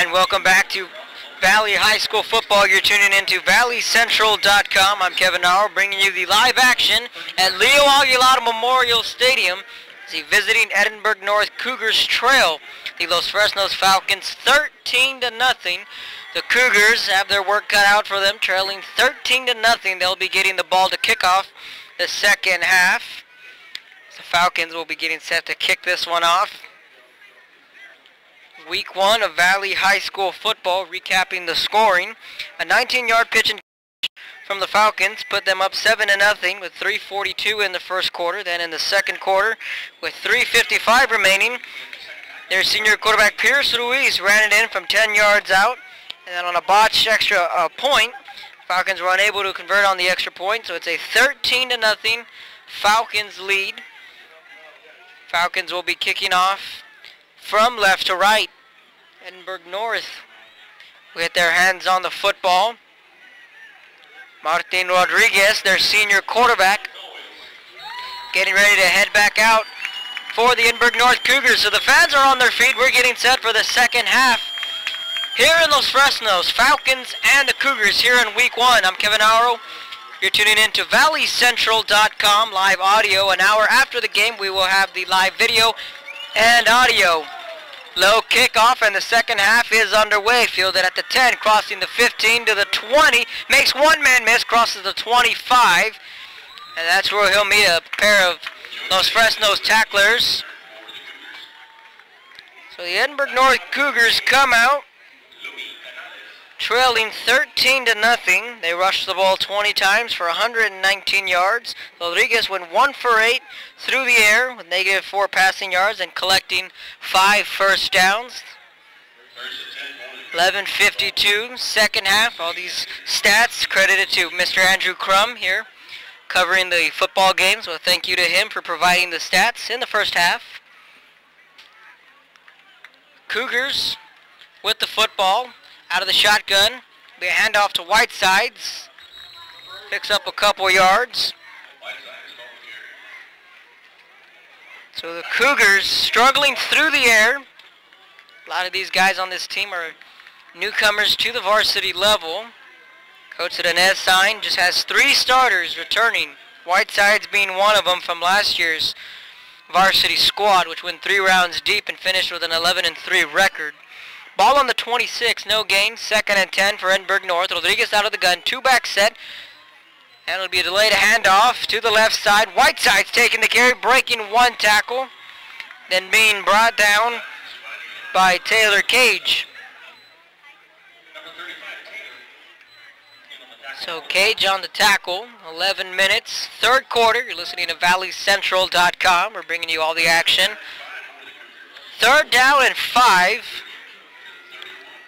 And welcome back to Valley High School football. You're tuning into valleycentral.com. I'm Kevin Nauer, bringing you the live action at Leo Aguilar Memorial Stadium. The visiting Edinburgh North Cougars trail the Los Fresnos Falcons 13-0. The Cougars have their work cut out for them, trailing 13-0. They'll be getting the ball to kick off the second half. The Falcons will be getting set to kick this one off. Week 1 of Valley High School football, recapping the scoring. A 19-yard pitch and from the Falcons put them up 7-0 with 3:42 in the first quarter. Then in the second quarter, with 3:55 remaining, their senior quarterback Pierce Ruiz ran it in from 10 yards out. And then on a botched extra point, Falcons were unable to convert on the extra point, so it's a 13-0 Falcons lead. Falcons will be kicking off from left to right. Edinburgh North with their hands on the football. Martin Rodriguez, their senior quarterback, getting ready to head back out for the Edinburgh North Cougars. So the fans are on their feet. We're getting set for the second half here in Los Fresnos. Falcons and the Cougars here in Week 1. I'm Kevin Nauer. You're tuning in to valleycentral.com live audio. An hour after the game, we will have the live video and audio. Low kickoff, and the second half is underway. Fielded at the 10, crossing the 15 to the 20. Makes one man miss, crosses the 25. And that's where he'll meet a pair of Los Fresnos tacklers. So the Edinburgh North Cougars come out trailing 13-0. They rushed the ball 20 times for 119 yards. Rodriguez went 1 for 8 through the air with -4 passing yards and collecting 5 first downs. 11:52 second half. All these stats credited to Mr. Andrew Crum here covering the football games. So thank you to him for providing the stats in the first half. Cougars with the football. Out of the shotgun, be a handoff to Whitesides. Picks up a couple yards. So the Cougars struggling through the air. A lot of these guys on this team are newcomers to the varsity level. Coach Inez Sign just has 3 starters returning. Whitesides being one of them from last year's varsity squad, which went 3 rounds deep and finished with an 11-3 record. Ball on the 26, no gain. 2nd and 10 for Edinburgh North. Rodriguez out of the gun, 2-back set. And it'll be a delayed handoff to the left side. Whiteside's taking the carry, breaking 1 tackle. Then being brought down by Taylor Cage. So Cage on the tackle, 11 minutes. Third quarter, you're listening to valleycentral.com. We're bringing you all the action. 3rd down and 5.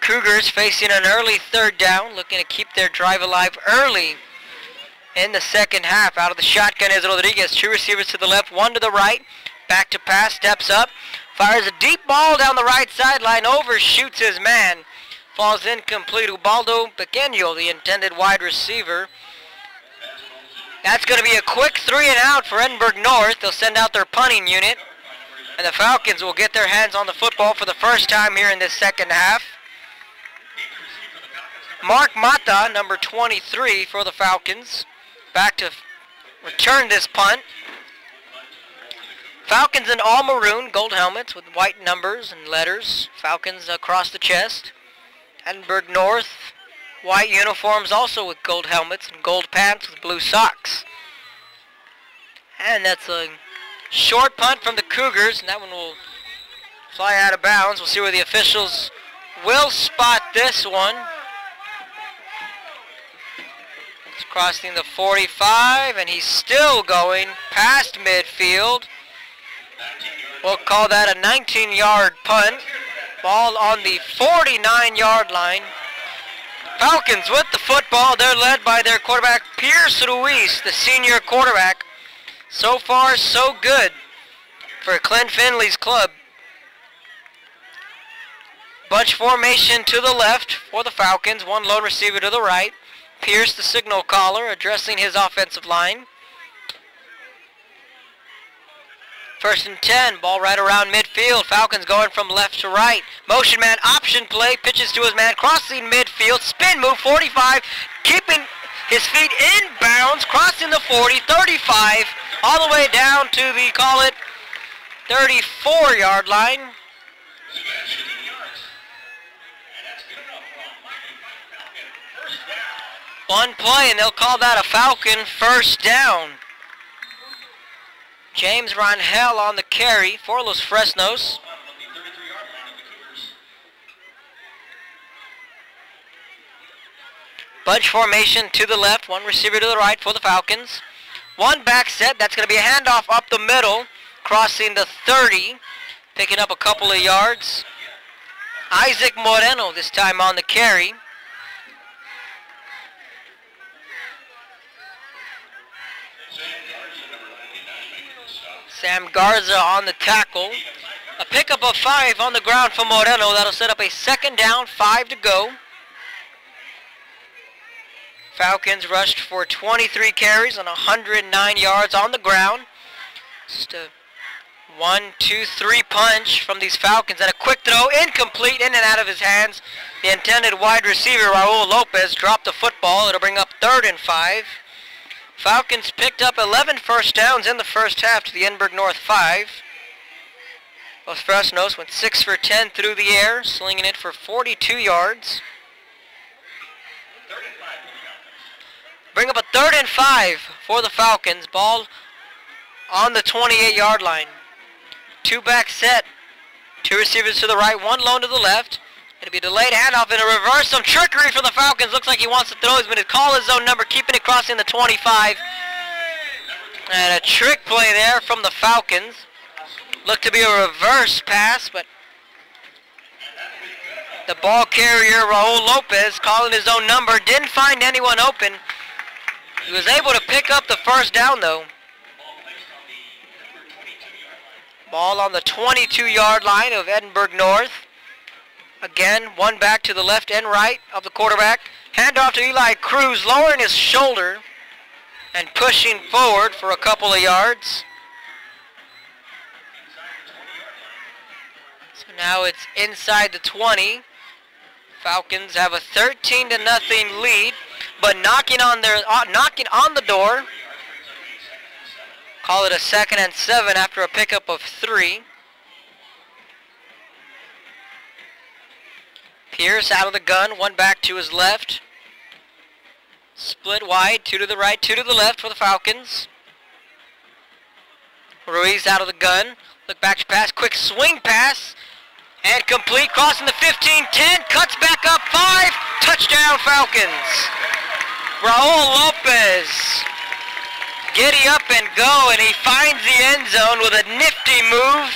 Cougars facing an early 3rd down, looking to keep their drive alive early in the second half. Out of the shotgun is Rodriguez. 2 receivers to the left, 1 to the right. Back to pass, steps up, fires a deep ball down the right sideline, overshoots his man. Falls incomplete. Ubaldo Pequeño, the intended wide receiver. That's going to be a quick 3 and out for Edinburgh North. They'll send out their punting unit. And the Falcons will get their hands on the football for the first time here in this second half. Mark Mata, number 23 for the Falcons, back to return this punt. Falcons in all maroon, gold helmets with white numbers and letters. Falcons across the chest. Edinburgh North, white uniforms also with gold helmets and gold pants with blue socks. And that's a short punt from the Cougars, and that one will fly out of bounds. We'll see where the officials will spot this one. He's crossing the 45, and he's still going past midfield. We'll call that a 19-yard punt. Ball on the 49-yard line. Falcons with the football. They're led by their quarterback, Pierce Ruiz, the senior quarterback. So far, so good for Clint Finley's club. Bunch formation to the left for the Falcons. 1 lone receiver to the right. Pierce, the signal caller, addressing his offensive line. First and 10, ball right around midfield. Falcons going from left to right. Motion man option play, pitches to his man, crossing midfield, spin move, 45, keeping his feet in bounds, crossing the 40, 35, all the way down to the, call it, 34-yard line. One play, and they'll call that a Falcon first down. James Rangel on the carry for Los Fresnos. Bunch formation to the left, one receiver to the right for the Falcons. One back set, that's going to be a handoff up the middle, crossing the 30, picking up a couple of yards. Isaac Moreno this time on the carry. Sam Garza on the tackle. A pickup of 5 on the ground for Moreno. That'll set up a second down, 5 to go. Falcons rushed for 23 carries and 109 yards on the ground. Just a 1-2-3 punch from these Falcons, and a quick throw, incomplete, in and out of his hands. The intended wide receiver, Raul Lopez, dropped the football. It'll bring up 3rd and 5. Falcons picked up 11 first downs in the first half to the Edinburgh North 5. Los Fresnos went 6 for 10 through the air, slinging it for 42 yards. Bring up a 3rd and 5 for the Falcons. Ball on the 28-yard line. 2-back set. 2 receivers to the right, 1 lone to the left. It'll be a delayed handoff and a reverse. Some trickery for the Falcons. Looks like he wants to throw. He's going to call his own number, keeping it crossing the 25. And a trick play there from the Falcons. Looked to be a reverse pass, but the ball carrier, Raul Lopez, calling his own number, didn't find anyone open. He was able to pick up the first down, though. Ball on the 22-yard line of Edinburgh North. Again, 1 back to the left and right of the quarterback. Handoff to Eli Cruz, lowering his shoulder and pushing forward for a couple of yards. So now it's inside the 20. Falcons have a 13-0 lead, but knocking on the door. Call it a 2nd and 7 after a pickup of 3. Pierce out of the gun, 1 back to his left. Split wide, 2 to the right, 2 to the left for the Falcons. Ruiz out of the gun. Look back to pass, quick swing pass. And complete, crossing the 15-10, cuts back up 5, touchdown Falcons. Raul Lopez, giddy up and go, and he finds the end zone with a nifty move.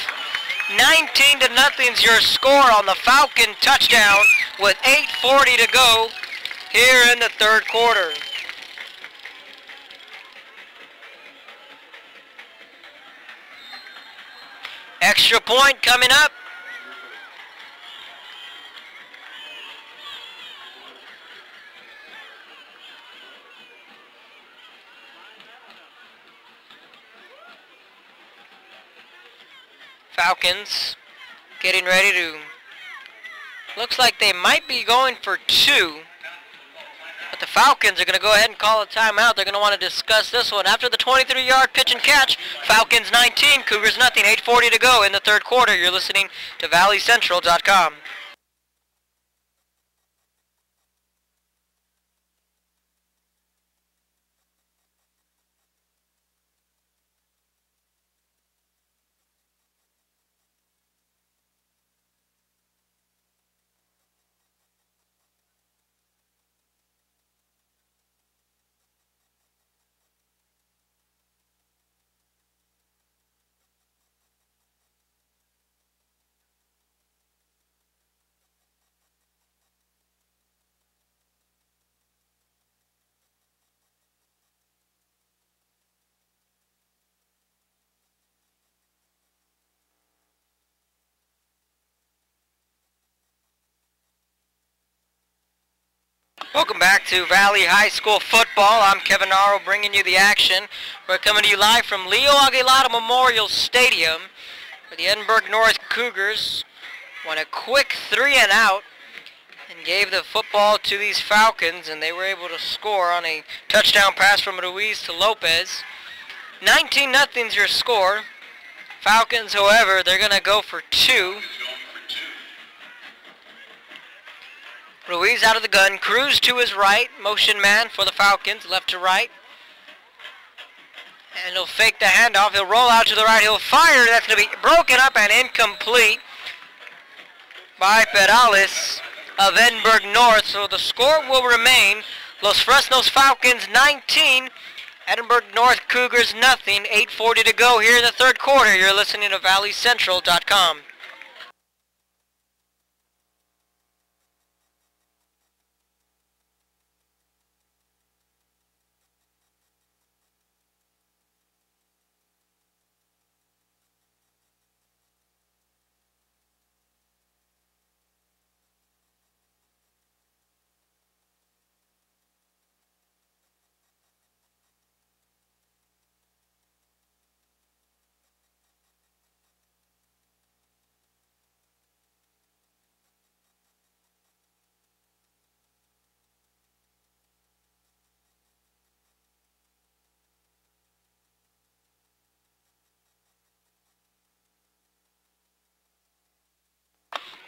19-0's your score on the Falcon touchdown with 8:40 to go here in the 3rd quarter. Extra point coming up. Falcons getting ready to, looks like they might be going for 2, but the Falcons are going to go ahead and call a timeout. They're going to want to discuss this one. After the 23-yard pitch and catch, Falcons 19, Cougars nothing, 8:40 to go in the 3rd quarter. You're listening to ValleyCentral.com. Welcome back to Valley High School football. I'm Kevin Naro bringing you the action. We're coming to you live from Leo Aguilar Memorial Stadium, where the Edinburgh North Cougars won a quick 3-and-out and gave the football to these Falcons, and they were able to score on a touchdown pass from Ruiz to Lopez. 19-0's your score. Falcons, however, they're going to go for two. Ruiz out of the gun, Cruz to his right, motion man for the Falcons, left to right. And he'll fake the handoff, he'll roll out to the right, he'll fire, that's going to be broken up and incomplete by Perales of Edinburgh North. So the score will remain Los Fresnos Falcons 19, Edinburgh North Cougars nothing, 8:40 to go here in the third quarter. You're listening to ValleyCentral.com.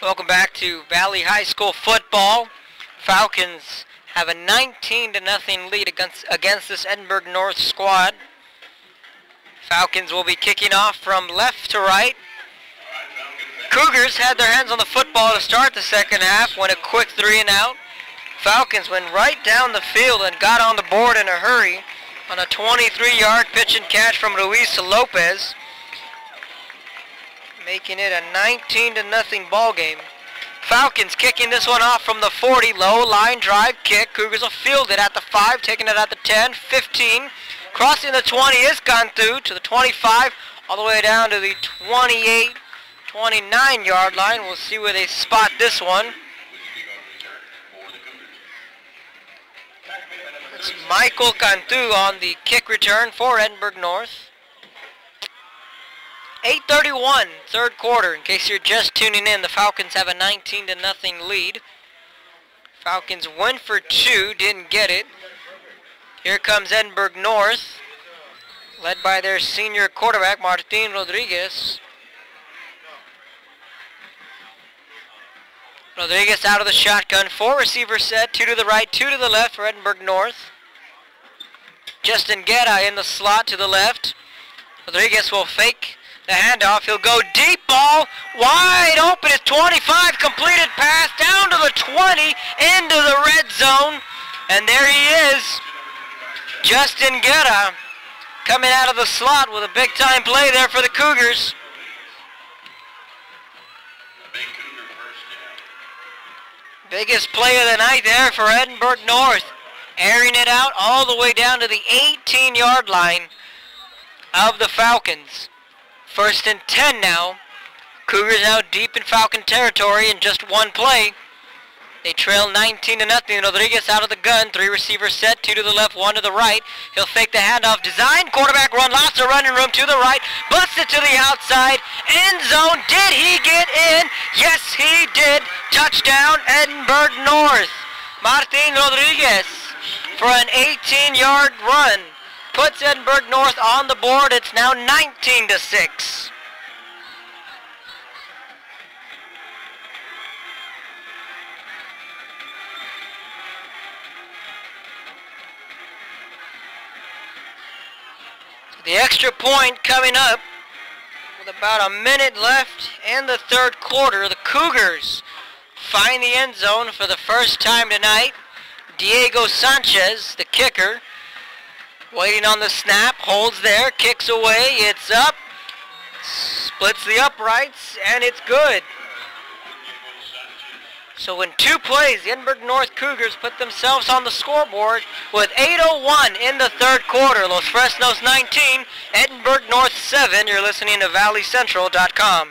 Welcome back to Valley High School football. Falcons have a 19-0 lead against this Edinburgh North squad. Falcons will be kicking off from left to right. Cougars had their hands on the football to start the second half, went a quick 3-and-out. Falcons went right down the field and got on the board in a hurry on a 23-yard pitch and catch from Ruiz to Lopez, making it a 19-0 ball game. Falcons kicking this one off from the 40, low line drive kick. Cougars will field it at the 5, taking it at the 10, 15. Crossing the 20 is Cantu to the 25, all the way down to the 28, 29-yard line. We'll see where they spot this one. It's Michael Cantu on the kick return for Edinburgh North. 8:31, third quarter. In case you're just tuning in, the Falcons have a 19-0 lead. Falcons went for two, didn't get it. Here comes Edinburgh North, led by their senior quarterback, Martin Rodriguez. Rodriguez out of the shotgun, 4 receivers set, 2 to the right, 2 to the left for Edinburgh North. Justin Guerra in the slot to the left. Rodriguez will fake the handoff, he'll go deep, ball wide open, it's 25, completed pass down to the 20, into the red zone, and there he is, Justin Guerra, coming out of the slot with a big time play there for the Cougars. Biggest play of the night there for Edinburgh North, airing it out all the way down to the 18-yard line of the Falcons. 1st and 10 now. Cougars now deep in Falcon territory in just one play. They trail 19-0. Rodriguez out of the gun. 3 receivers set. 2 to the left, 1 to the right. He'll fake the handoff. Design quarterback run. Lots of running room to the right. Busts it to the outside. End zone. Did he get in? Yes, he did. Touchdown, Edinburgh North. Martin Rodriguez for an 18-yard run. Puts Edinburgh North on the board. It's now 19-6. The extra point coming up with about a minute left in the third quarter. The Cougars find the end zone for the first time tonight. Diego Sanchez, the kicker, waiting on the snap, holds there, kicks away, it's up, splits the uprights, and it's good. So in 2 plays, the Edinburgh North Cougars put themselves on the scoreboard with 8:01 in the third quarter. Los Fresnos 19, Edinburgh North 7. You're listening to ValleyCentral.com.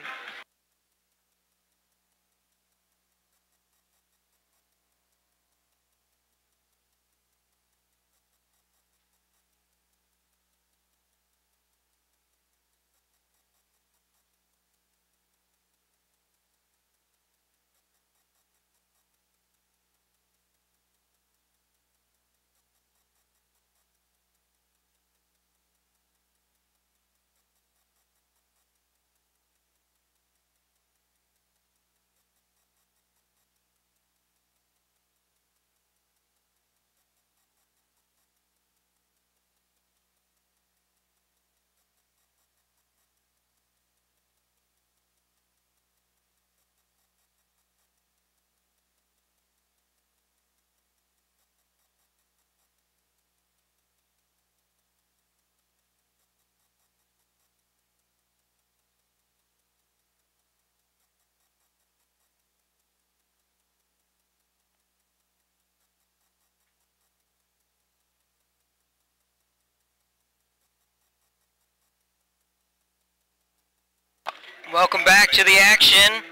Welcome back to the action.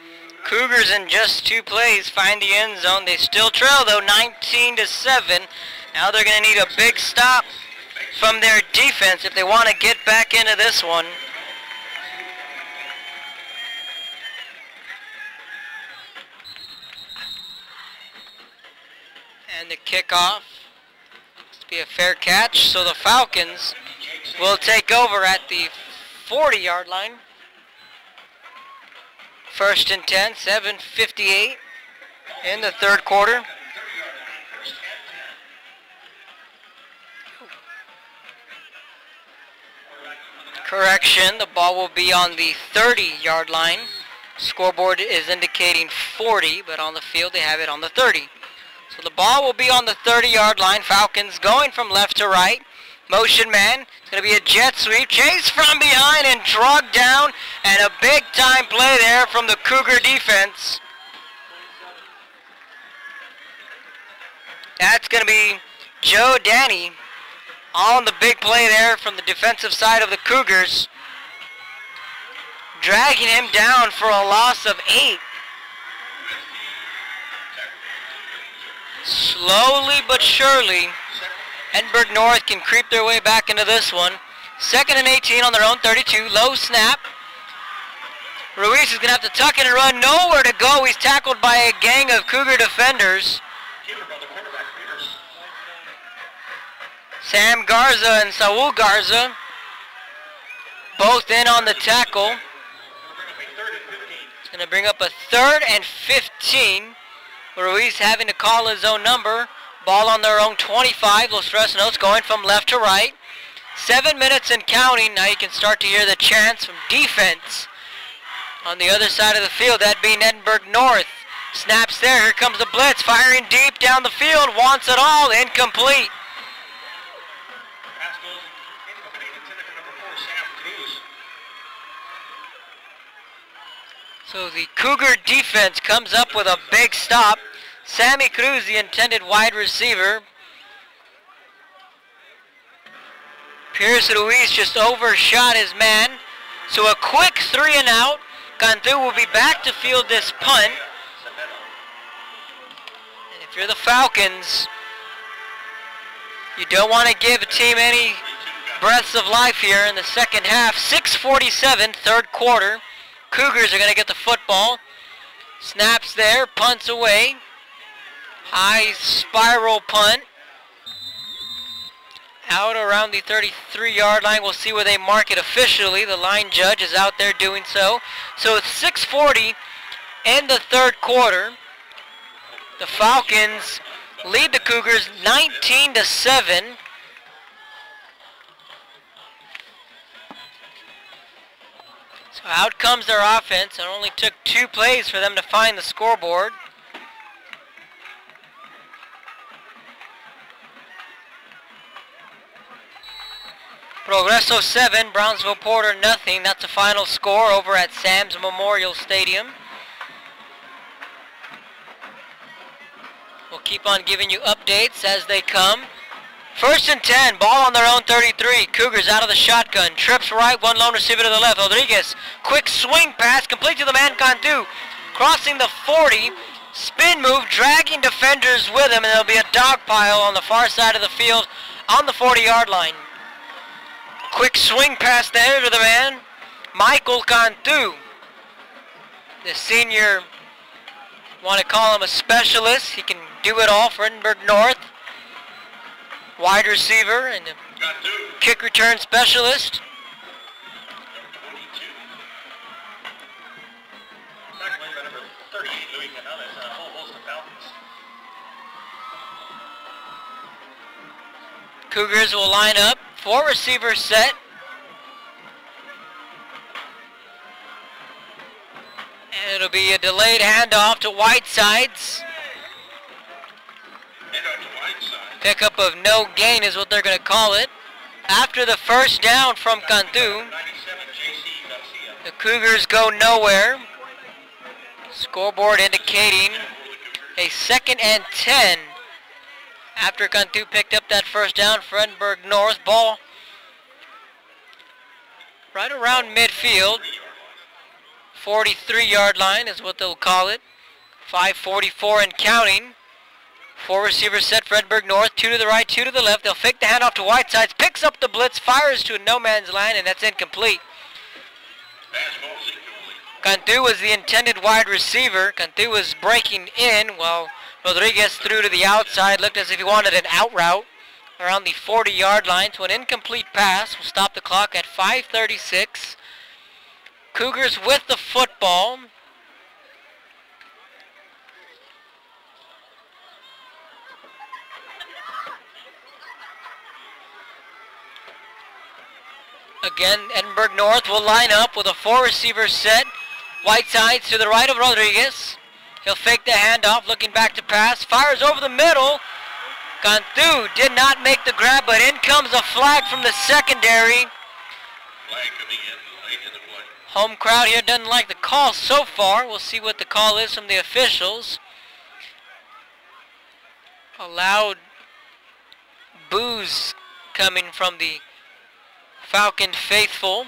Cougars in just 2 plays find the end zone. They still trail though, 19-7. Now they're going to need a big stop from their defense if they want to get back into this one. And the kickoff to be a fair catch, so the Falcons will take over at the 40-yard line. 1st and 10, 7:58 in the 3rd quarter. Correction, the ball will be on the 30-yard line. Scoreboard is indicating 40, but on the field they have it on the 30. So the ball will be on the 30-yard line. Falcons going from left to right. Motion man. It's going to be a jet sweep. Chase from behind and dragged down. And a big-time play there from the Cougar defense. That's going to be Joe Danny on the big play there from the defensive side of the Cougars. Dragging him down for a loss of 8. Slowly but surely, Edinburgh North can creep their way back into this one. 2nd and 18 on their own 32. Low snap. Ruiz is going to have to tuck in and run. Nowhere to go. He's tackled by a gang of Cougar defenders. Sam Garza and Saul Garza both in on the tackle. It's going to bring up a 3rd and 15. Ruiz having to call his own number. Ball on their own 25. Los Fresnos going from left to right. 7 minutes and counting. Now you can start to hear the chants from defense on the other side of the field. That being Edinburgh North. Snaps there. Here comes the blitz. Firing deep down the field. Wants it all. Incomplete. So the Cougar defense comes up with a big stop. Sammy Cruz, the intended wide receiver. Pierce Ruiz just overshot his man. So a quick 3 and out. Cantu will be back to field this punt. And if you're the Falcons, you don't want to give a team any breaths of life here in the second half. 6:47, 3rd quarter. Cougars are going to get the football. Snaps there, punts away. High spiral punt. Out around the 33-yard line. We'll see where they mark it officially. The line judge is out there doing so. So it's 6:40 in the 3rd quarter. The Falcons lead the Cougars 19-7. So out comes their offense. It only took 2 plays for them to find the scoreboard. Progreso 7, Brownsville Porter nothing. That's the final score over at Sam's Memorial Stadium. We'll keep on giving you updates as they come. 1st and 10, ball on their own 33. Cougars out of the shotgun. Trips right, one lone receiver to the left. Rodriguez, quick swing pass, complete to the man Cantu. Crossing the 40, spin move, dragging defenders with him, and there'll be a dog pile on the far side of the field on the 40-yard line. Quick swing pass there to the man, Michael Cantu. The senior, want to call him a specialist. He can do it all for Edinburgh North. Wide receiver and a kick return specialist. Cougars will line up. 4 receivers set. And it'll be a delayed handoff to Whitesides. Pickup of no gain is what they're going to call it. After the first down from Cantu, the Cougars go nowhere. Scoreboard indicating a 2nd and 10 after Cantu picked up that first down for Edinburgh North. Ball right around midfield. 43-yard line is what they'll call it. 5:44 and counting. 4 receivers set for Edinburgh North. 2 to the right, 2 to the left. They'll fake the handoff to Whitesides. Picks up the blitz, fires to a no man's land, and that's incomplete. Cantu was the intended wide receiver. Cantu was breaking in while Rodriguez threw to the outside. Looked as if he wanted an out route around the 40-yard line. So an incomplete pass will stop the clock at 5:36. Cougars with the football. Again, Edinburgh North will line up with a 4-receiver set. Whitesides to the right of Rodriguez. He'll fake the handoff, looking back to pass. Fires over the middle. Cantu did not make the grab, but in comes a flag from the secondary. Flag coming in late in the play. Home crowd here doesn't like the call so far. We'll see what the call is from the officials. A loud boos coming from the Falcon faithful.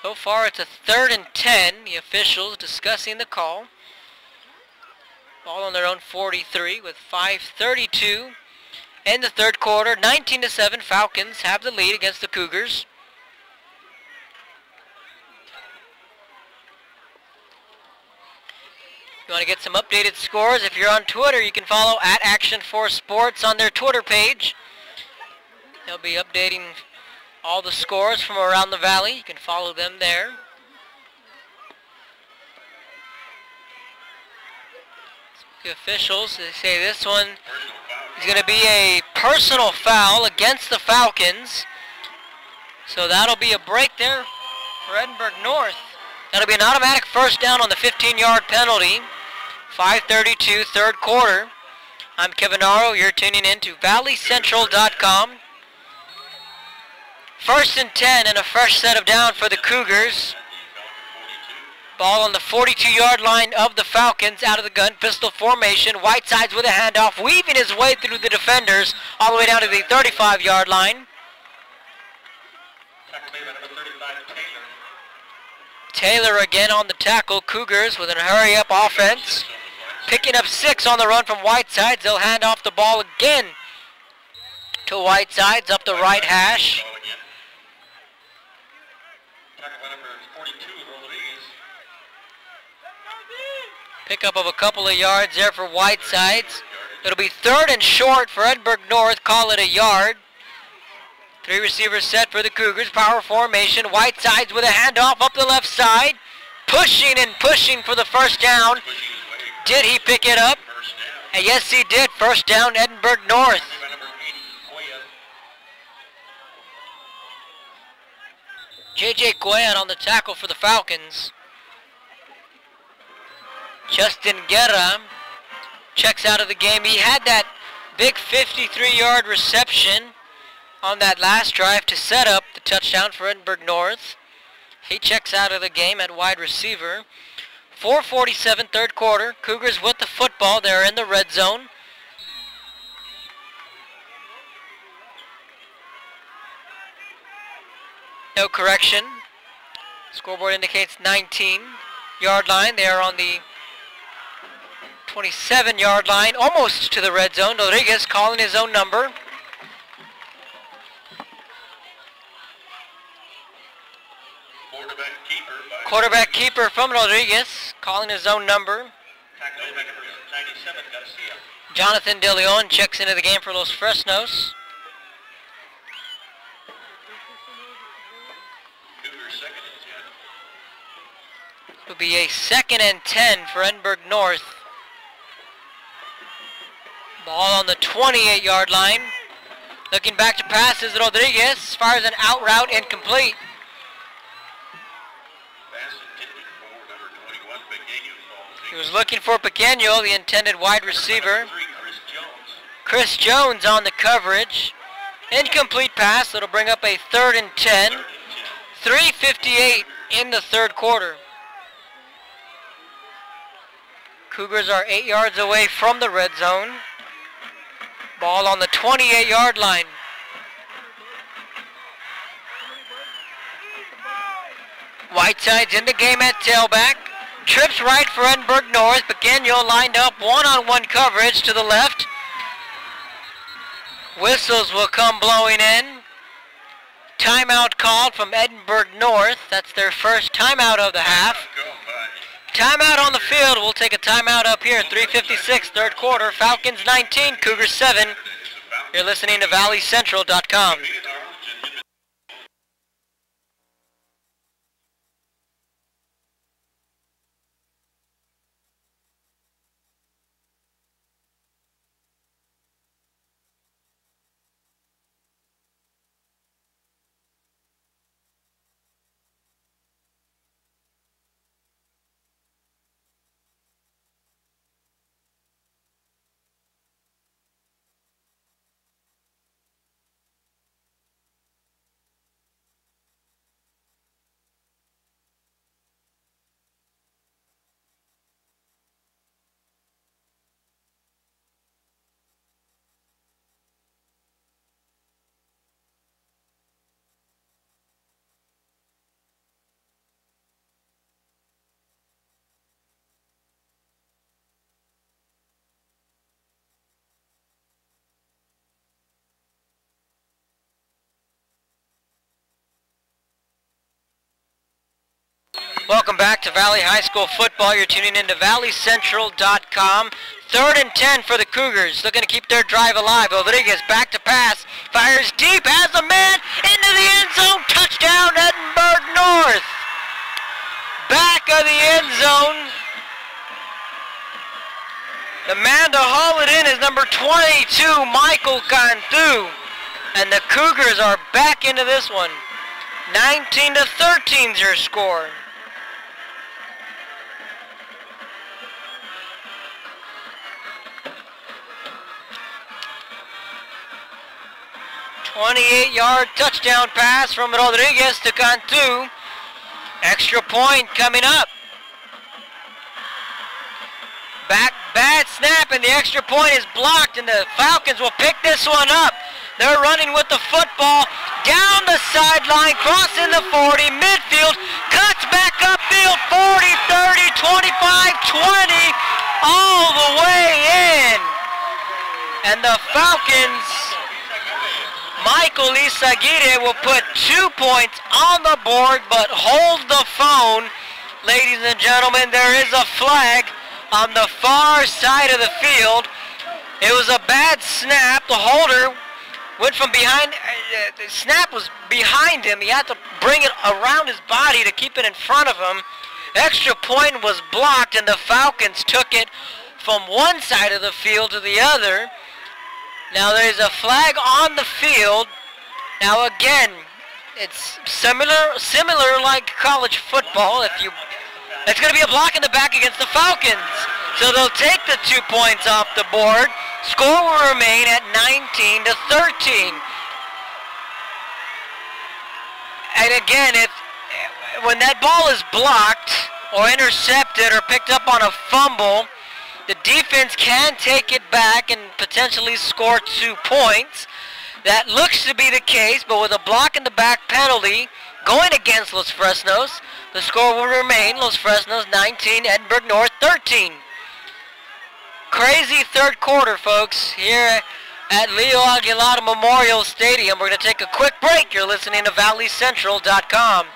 So far it's a 3rd and 10. The officials discussing the call. Ball on their own 43 with 5:32 in the third quarter. 19-7. Falcons have the lead against the Cougars. If you want to get some updated scores, if you're on Twitter, you can follow at Action4Sports on their Twitter page. They'll be updating all the scores from around the valley. You can follow them there. The officials, they say this one is going to be a personal foul against the Falcons. So that'll be a break there for Edinburgh North. That'll be an automatic first down on the 15-yard penalty. 5:32, third quarter. I'm Kevin Aro. You're tuning in to valleycentral.com. 1st and 10 and a fresh set of down for the Cougars. Ball on the 42-yard line of the Falcons, out of the gun, pistol formation. Whitesides with a handoff, weaving his way through the defenders all the way down to the 35-yard line. Taylor again on the tackle. Cougars with a hurry-up offense. Picking up 6 on the run from Whitesides. They'll hand off the ball again to Whitesides up the right hash. Pickup of a couple of yards there for Whitesides. It'll be 3rd and short for Edinburgh North. Call it a yard. 3 receivers set for the Cougars. Power formation. Whitesides with a handoff up the left side. Pushing and pushing for the first down. Did he pick it up? And yes, he did. First down, Edinburgh North. J.J. Cuellar on the tackle for the Falcons. Justin Guerra checks out of the game. He had that big 53-yard reception on that last drive to set up the touchdown for Edinburgh North. He checks out of the game at wide receiver. 4:47, third quarter. Cougars with the football. They're in the red zone. No correction. Scoreboard indicates 19-yard line. They are on the 27-yard line, almost to the red zone. Rodriguez calling his own number. Quarterback keeper from Rodriguez, calling his own number. Jonathan De Leon checks into the game for Los Fresnos. It'll be a 2nd and 10 for Edinburgh North. Ball on the 28-yard line. Looking back to pass is Rodriguez. Fires an out route, incomplete. He was looking for Pequeño, the intended wide receiver. Chris Jones on the coverage. Incomplete pass. That'll bring up a 3rd and 10. 3:58 in the third quarter. Cougars are 8 yards away from the red zone. Ball on the 28-yard line. Whiteside's in the game at tailback. Trips right for Edinburgh North, but Gagnon lined up one-on-one coverage to the left. Whistles will come blowing in. Timeout called from Edinburgh North. That's their first timeout of the half. Timeout on the field. We'll take a timeout up here. 3:56, third quarter. Falcons 19, Cougars 7. You're listening to ValleyCentral.com. Welcome back to Valley High School football. You're tuning into ValleyCentral.com. 3rd and 10 for the Cougars. Looking to keep their drive alive. Rodriguez back to pass. Fires deep. Has a man into the end zone. Touchdown, Edinburgh North. Back of the end zone. The man to haul it in is number 22, Michael Cantu. And the Cougars are back into this one. 19-13 is your score. .28-yard touchdown pass from Rodriguez to Cantu. Extra point coming up. Bad snap, and the extra point is blocked, and the Falcons will pick this one up. They're running with the football down the sideline, crossing the 40, midfield, cuts back upfield, 40, 30, 25, 20, all the way in. And the Falcons, Michael Isaguirre will put 2 points on the board, but hold the phone. Ladies and gentlemen, there is a flag on the far side of the field. It was a bad snap. The holder went from behind. The snap was behind him. He had to bring it around his body to keep it in front of him. Extra point was blocked, and the Falcons took it from one side of the field to the other. Now there's a flag on the field. Now again, it's similar like college football. It's going to be a block in the back against the Falcons. So they'll take the 2 points off the board. Score will remain at 19-13. And again, when that ball is blocked or intercepted or picked up on a fumble, the defense can take it back and potentially score 2 points. That looks to be the case, but with a block in the back penalty going against Los Fresnos, the score will remain Los Fresnos 19, Edinburgh North 13. Crazy third quarter, folks, here at Leo Aguilar Memorial Stadium. We're going to take a quick break. You're listening to ValleyCentral.com.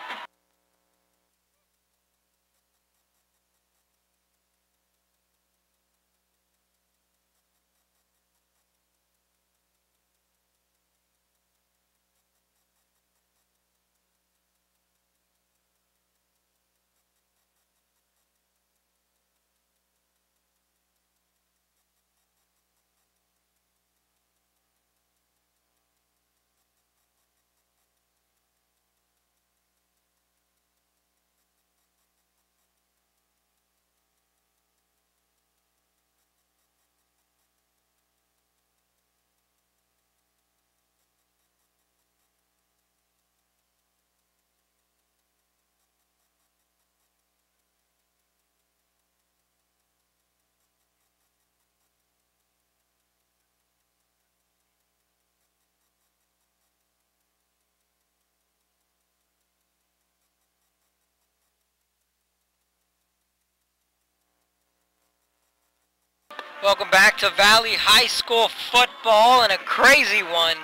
Welcome back to Valley High School football, and a crazy one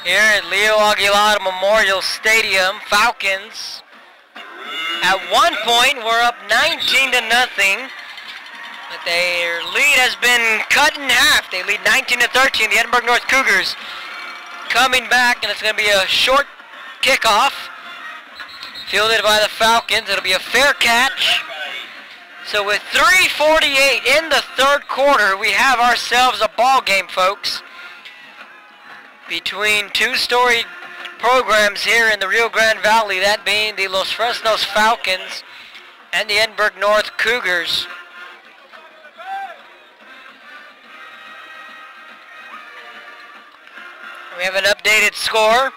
here at Leo Aguilar Memorial Stadium. Falcons at one point were up 19-0, but their lead has been cut in half. They lead 19-13. The Edinburgh North Cougars coming back, and it's going to be a short kickoff fielded by the Falcons. It'll be a fair catch. So with 3:48 in the third quarter, we have ourselves a ball game, folks, between two storied programs here in the Rio Grande Valley, that being the Los Fresnos Falcons and the Edinburgh North Cougars. We have an updated score.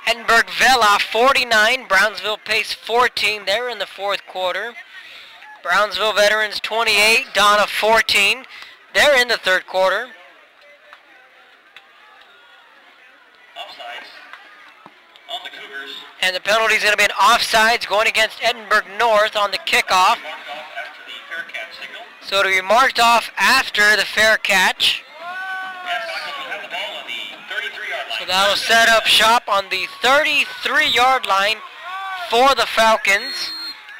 Edinburgh Vela 49, Brownsville Pace 14 there in the fourth quarter. Brownsville Veterans 28, Donna 14. They're in the third quarter. Offsides on the Cougars. And the penalty is going to be an offsides going against Edinburgh North on the kickoff. Marked off after the fair catch signal. So it'll be marked off after the fair catch. And Falcons will have the ball on the 33-yard line. So that'll set up shop on the 33-yard line for the Falcons.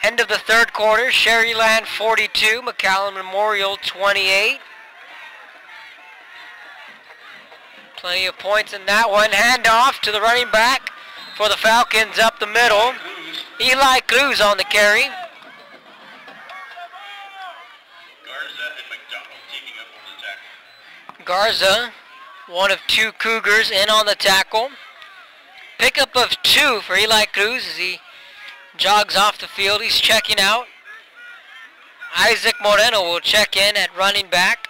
End of the third quarter, Sherryland 42, McAllen Memorial 28. Plenty of points in that one. Handoff to the running back for the Falcons up the middle. Eli Cruz on the carry. Garza and McDonald teaming up on the tackle. Garza, one of two Cougars, in on the tackle. Pickup of 2 for Eli Cruz as he jogs off the field. He's checking out. Isaac Moreno will check in at running back,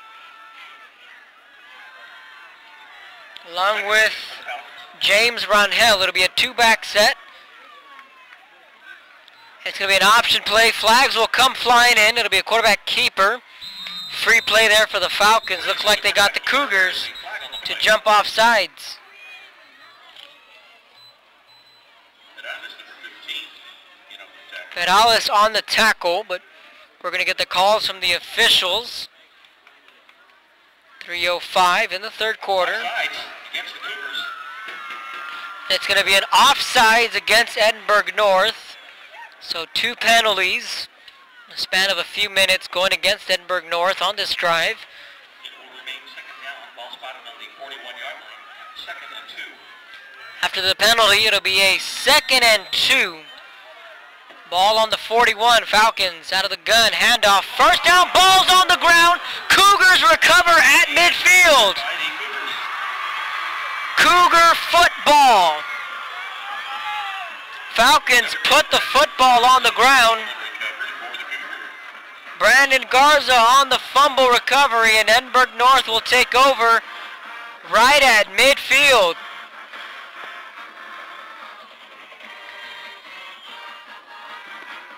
along with James Rangel. It'll be a 2-back set. It's going to be an option play. Flags will come flying in. It'll be a quarterback keeper. Free play there for the Falcons. Looks like they got the Cougars to jump off sides. Perales on the tackle, but we're going to get the calls from the officials. 3:05 in the third quarter. It's going to be an offsides against Edinburgh North. So 2 penalties in the span of a few minutes going against Edinburgh North on this drive. It will remain second down. Ball spotted on the 41-yard line. Second and 2. After the penalty, it'll be a 2nd and 2. Ball on the 41, Falcons out of the gun, handoff, first down, ball's on the ground, Cougars recover at midfield. Cougar football. Falcons put the football on the ground. Brandon Garza on the fumble recovery, and Edinburgh North will take over right at midfield.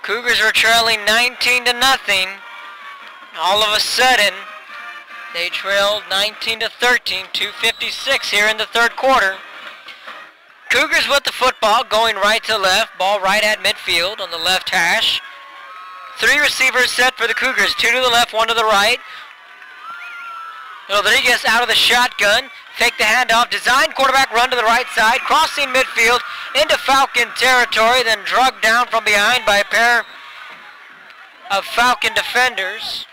Cougars were trailing 19-0. All of a sudden, they trailed 19-13, 2:56 here in the third quarter. Cougars with the football, going right to left, ball right at midfield on the left hash. 3 receivers set for the Cougars, 2 to the left, 1 to the right. Rodriguez out of the shotgun, fake the handoff, design quarterback run to the right side, crossing midfield into Falcon territory, then drugged down from behind by a pair of Falcon defenders.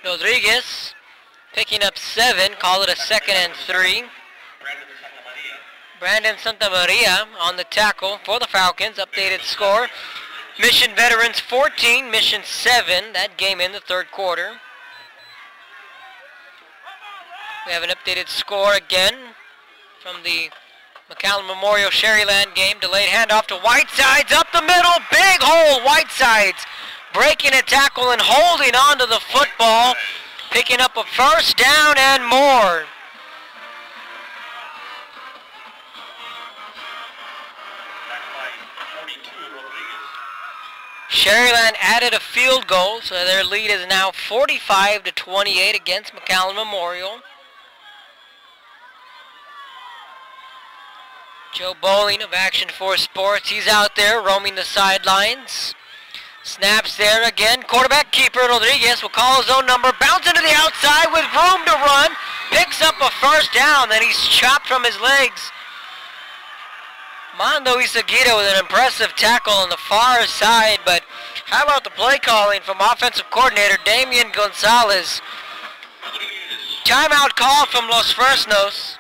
Rodriguez picking up 7, call it a 2nd and 3. Brandon Santamaria on the tackle for the Falcons. Updated score. Mission Veterans 14, Mission 7. That game in the third quarter. We have an updated score again from the McAllen Memorial Sherryland game. Delayed handoff to Whitesides up the middle. Big hole, Whitesides breaking a tackle and holding on to the football. Picking up a first down and more. Sherryland added a field goal, so their lead is now 45-28 against McAllen Memorial. Joe Bowling of Action 4 Sports, he's out there roaming the sidelines. Snaps there again. Quarterback keeper Rodriguez will call his own number. Bounce into the outside with room to run. Picks up a first down. Then he's chopped from his legs. Mondo Isaguirre with an impressive tackle on the far side. But how about the play calling from offensive coordinator Damian Gonzalez? Timeout call from Los Fresnos.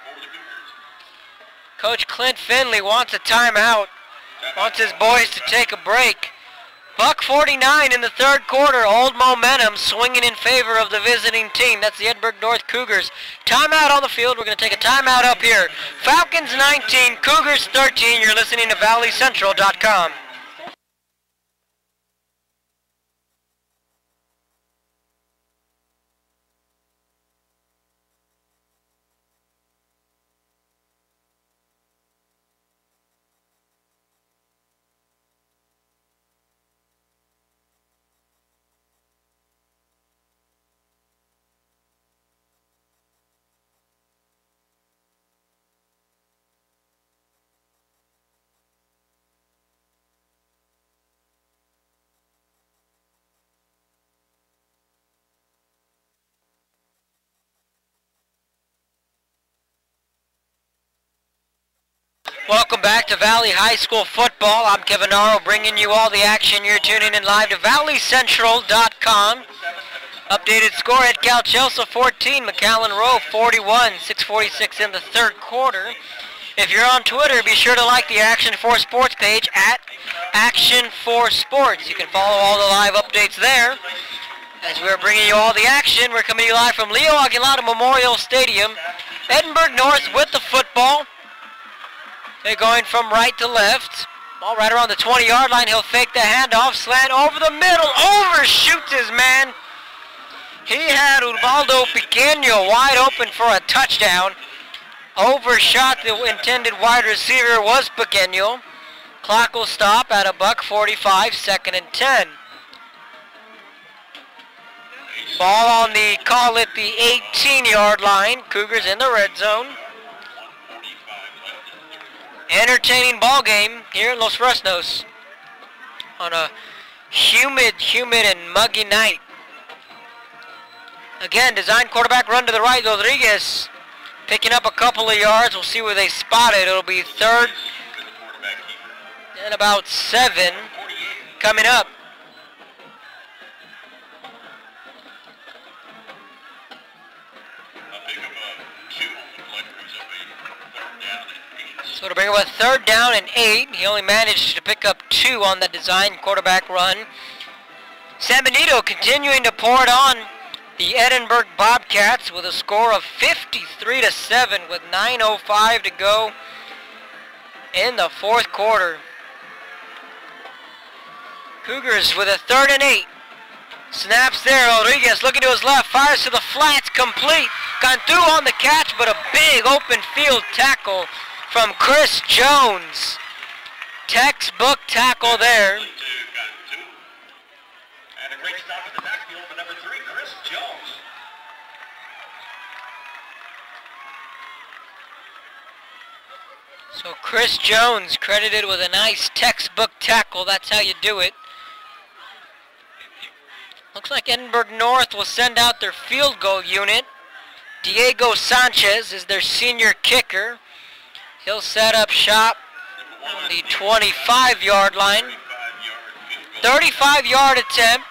Coach Clint Finley wants a timeout. Wants his boys to take a break. $1:49 in the third quarter. Old momentum swinging in favor of the visiting team. That's the Edinburgh North Cougars. Timeout on the field. We're going to take a timeout up here. Falcons 19, Cougars 13. You're listening to ValleyCentral.com. Welcome back to Valley High School football. I'm Kevin Naro bringing you all the action. You're tuning in live to ValleyCentral.com. Updated score at Cal Chelsea 14, McAllen Rowe 41, 6:46 in the third quarter. If you're on Twitter, be sure to like the Action 4 Sports page at Action 4 Sports. You can follow all the live updates there. As we're bringing you all the action, we're coming to you live from Leo Aguilera Memorial Stadium. Edinburgh North with the football. They're going from right to left. Ball right around the 20-yard line. He'll fake the handoff. Slant over the middle. Overshoots his man. He had Ubaldo Pequeño wide open for a touchdown. Overshot the intended wide receiver was Pequeño. Clock will stop at $1:45, 2nd and 10. Ball on the, call it the 18-yard line. Cougars in the red zone. Entertaining ball game here in Los Fresnos on a humid and muggy night. Again, design quarterback run to the right. Rodriguez picking up a couple of yards. We'll see where they spot it. It'll be 3rd and about 7 coming up. So to bring up a 3rd down and 8. He only managed to pick up 2 on the design quarterback run. San Benito continuing to pour it on the Edinburgh Bobcats with a score of 53-7 with 9:05 to go in the fourth quarter. Cougars with a 3rd and 8. Snaps there. Rodriguez looking to his left. Fires to the flats. Complete. Gone through on the catch, but a big open field tackle from Chris Jones. Textbook tackle there. And a great stop in the backfield for number 3, Chris Jones. So Chris Jones credited with a nice textbook tackle. That's how you do it. Looks like Edinburgh North will send out their field goal unit. Diego Sanchez is their senior kicker. He'll set up shop on the 25-yard line. 35-yard attempt.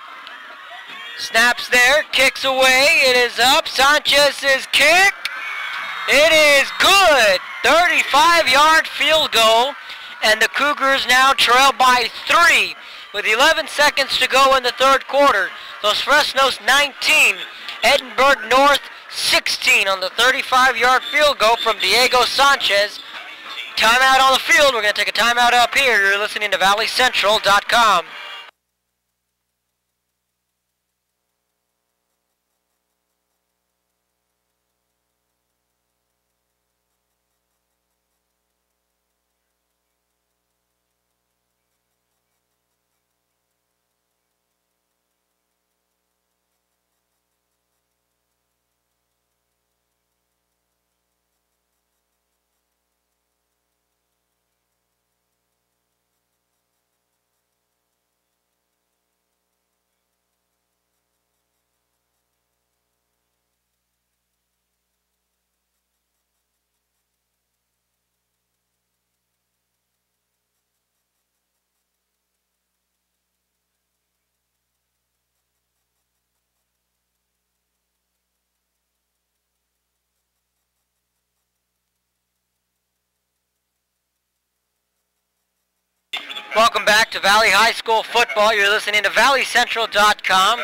Snaps there, kicks away. It is up. Sanchez's kick. It is good. 35-yard field goal. And the Cougars now trail by 3 with 11 seconds to go in the third quarter. Los Fresnos 19, Edinburgh North 16 on the 35-yard field goal from Diego Sanchez. Timeout on the field. We're going to take a timeout up here. You're listening to ValleyCentral.com. Welcome back to Valley High School football. You're listening to ValleyCentral.com.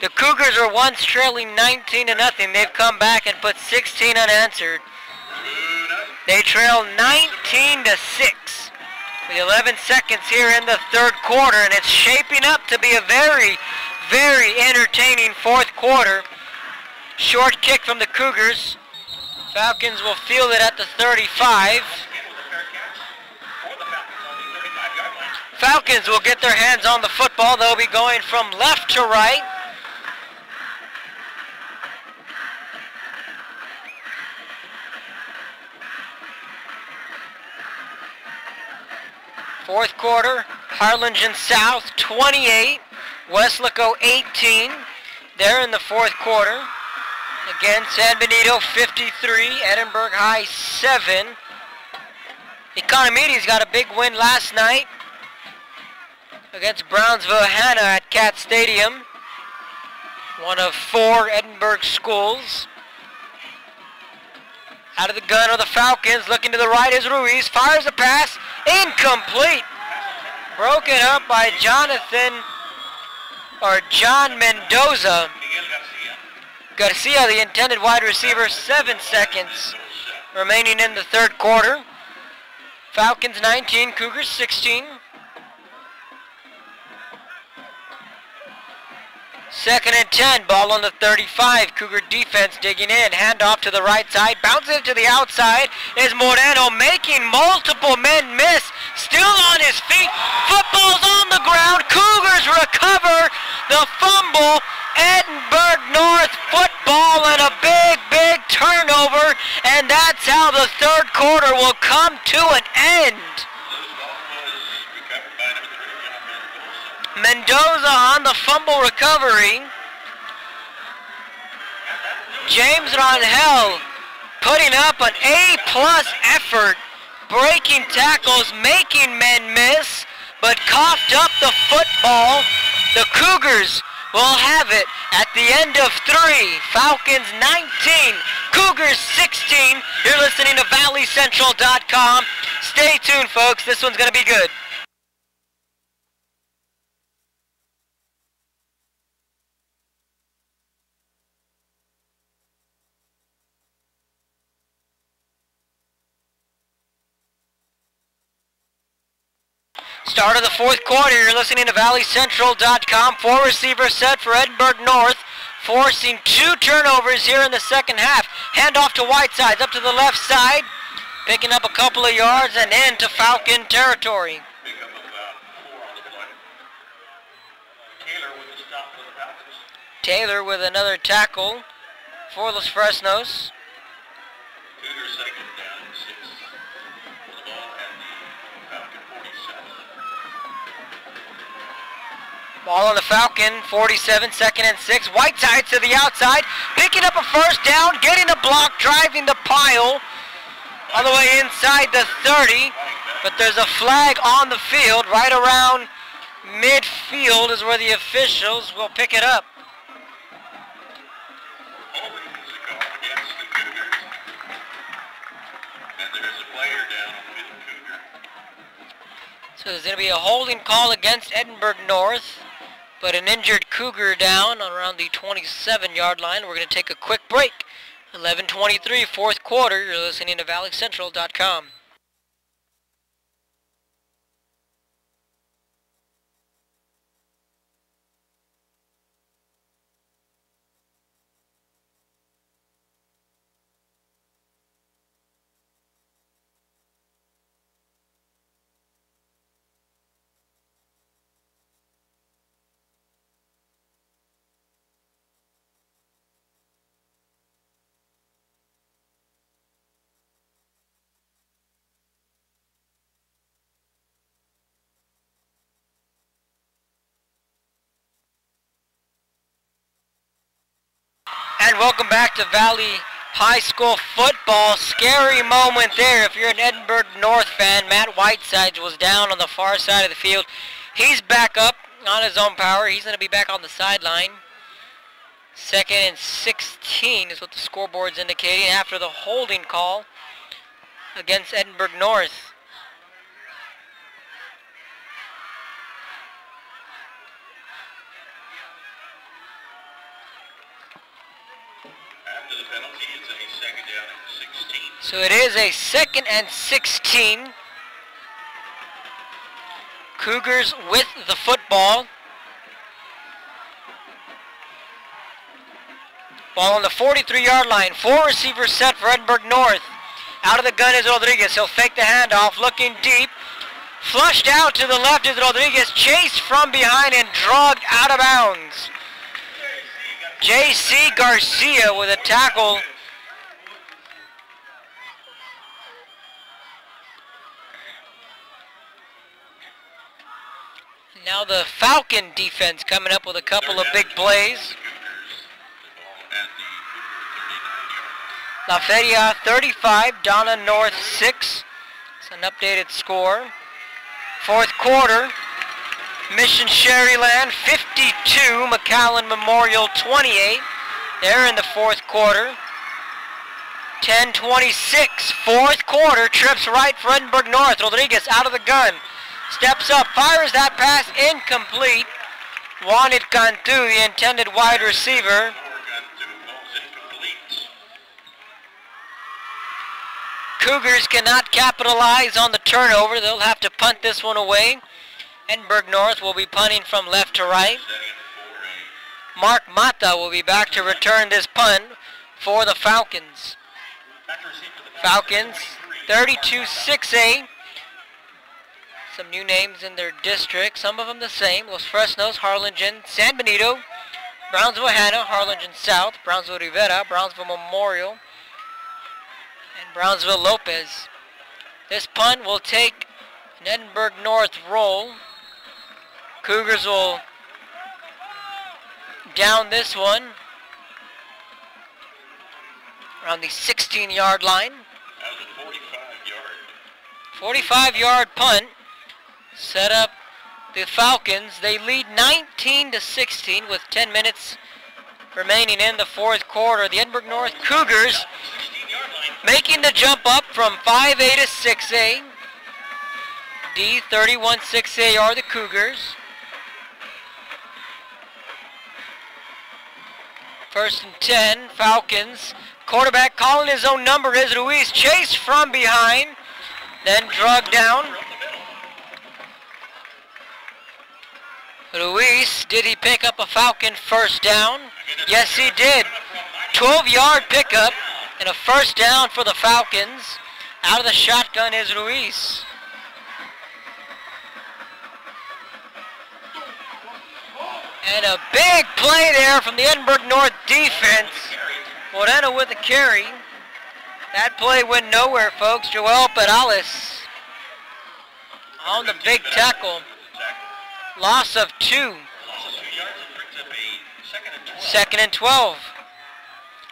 The Cougars were once trailing 19-0. They've come back and put 16 unanswered. They trail 19-6 with 11 seconds here in the third quarter, and it's shaping up to be a very, very entertaining fourth quarter. Short kick from the Cougars. Falcons will field it at the 35. Falcons will get their hands on the football. They'll be going from left to right. Fourth quarter, Harlingen South 28, Westlaco 18. They're in the fourth quarter. Again, San Benito 53, Edinburgh High 7. Economides got a big win last night against Brownsville Hannah at Cat Stadium, one of 4 Edinburgh schools. Out of the gun are the Falcons. Looking to the right is Ruiz. Fires a pass. Incomplete. Broken up by John Mendoza. Garcia, the intended wide receiver. 7 seconds remaining in the third quarter. Falcons 19, Cougars 16. Second and 10, ball on the 35. Cougar defense digging in. Handoff to the right side. Bounces it to the outside. Is Moreno making multiple men miss. Still on his feet. Football's on the ground. Cougars recover the fumble. Edinburgh North football and a big, big turnover. And that's how the third quarter will come to an end. Mendoza on the fumble recovery. James Rangel putting up an A+ effort, breaking tackles, making men miss, but coughed up the football. The Cougars will have it at the end of 3. Falcons 19, Cougars 16. You're listening to ValleyCentral.com. Stay tuned, folks. This one's going to be good. Start of the fourth quarter, you're listening to ValleyCentral.com. 4 receivers set for Edinburgh North, forcing 2 turnovers here in the second half. Handoff to Whitesides, up to the left side, picking up a couple of yards and into Falcon territory. Taylor with another tackle for Los Fresnos. Ball on the Falcon, 47, second and 6. Whitesides to the outside, picking up a first down, getting a block, driving the pile all the way inside the 30. But there's a flag on the field. Right around midfield is where the officials will pick it up. So there's going to be a holding call against Edinburgh North, but an injured Cougar down on around the 27-yard line. We're going to take a quick break. 11:23, fourth quarter. You're listening to ValleyCentral.com. And welcome back to Valley High School football. Scary moment there if you're an Edinburgh North fan. Matt Whitesides was down on the far side of the field. He's back up on his own power. He's going to be back on the sideline. Second and 16 is what the scoreboard's indicating after the holding call against Edinburgh North. penalty. It's a second down and 16. So it is a 2nd and 16. Cougars with the football. Ball on the 43-yard line. 4 receivers set for Edinburgh North. Out of the gun is Rodriguez. He'll fake the handoff, looking deep. Flushed out to the left is Rodriguez. Chased from behind and dragged out of bounds. J.C. Garcia with a tackle. Now the Falcon defense coming up with a couple of big plays. La Feria 35, Donna North 6. It's an updated score. 4th quarter, Mission Sherryland 52, McAllen Memorial 28. They're in the 4th quarter. 10-26, 4th quarter, trips right for Edinburgh North. Rodriguez out of the gun. Steps up, fires that pass, incomplete. Wanted Cantu, the intended wide receiver. Cougars cannot capitalize on the turnover. They'll have to punt this one away. Edinburgh North will be punting from left to right. Mark Mata will be back to return this punt for the Falcons. Falcons 32-6A. Some new names in their district, some of them the same. Los Fresnos, Harlingen, San Benito, Brownsville, Hanna, Harlingen South, Brownsville, Rivera, Brownsville Memorial, and Brownsville Lopez. This punt will take an Edinburgh North roll. Cougars will down this one around the 16-yard line. 45-yard punt. Set up the Falcons. They lead 19-16 with 10 minutes remaining in the 4th quarter. The Edinburgh North Cougars making the jump up from 5A to 6A. D31-6A are the Cougars. 1st and 10, Falcons. Quarterback calling his own number is Ruiz. Chased from behind, then dragged down. Ruiz, did he pick up a Falcon 1st down? Yes, he did. 12-yard pickup and a 1st down for the Falcons. Out of the shotgun is Ruiz. And a big play there from the Edinburgh North defense. Moreno with the carry. That play went nowhere, folks. Joel Perales on the big tackle. Loss of 2. 2nd and 12.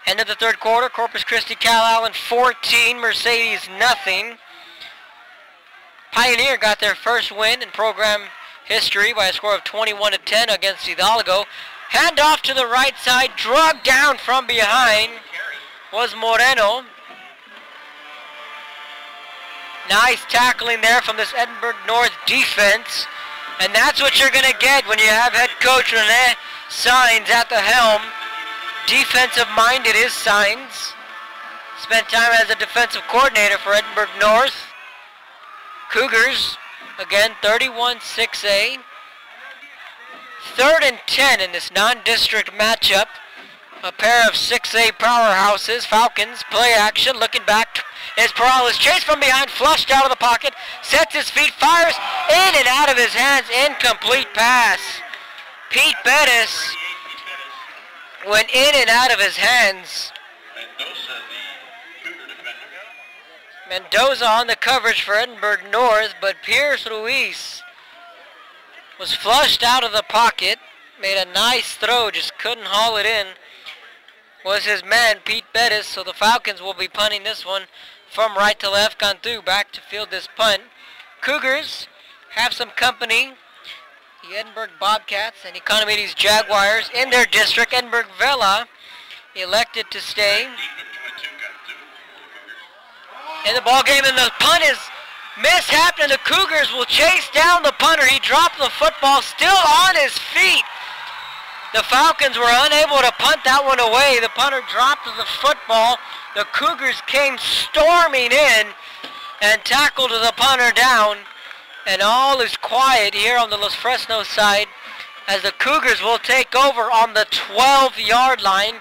End of the 3rd quarter. Corpus Christi Calallen 14, Mercedes nothing. Pioneer got their first win in program history by a score of 21-10 against Hidalgo. Hand off to the right side, dragged down from behind was Moreno. Nice tackling there from this Edinburgh North defense. And that's what you're going to get when you have head coach Rene Signs at the helm. Defensive-minded is Signs. Spent time as a defensive coordinator for Edinburgh North. Cougars, again, 31-6A. 3rd and 10 in this non-district matchup. A pair of 6A powerhouses. Falcons, play action, looking back. Is Perales chased from behind, flushed out of the pocket, sets his feet, fires in and out of his hands, incomplete pass. Pete Bettis went in and out of his hands. Mendoza on the coverage for Edinburgh North, but Pierce Ruiz was flushed out of the pocket, made a nice throw, just couldn't haul it in. Was his man, Pete Bettis, so the Falcons will be punting this one from right to left. Cantu back to field this punt. Cougars have some company. The Edinburgh Bobcats and Economides Jaguars in their district. Edinburgh Vela elected to stay in the ball game, and the punt is mishapped, and the Cougars will chase down the punter. He dropped the football, still on his feet. The Falcons were unable to punt that one away. The punter dropped the football. The Cougars came storming in and tackled the punter down. And all is quiet here on the Los Fresnos side as the Cougars will take over on the 12-yard line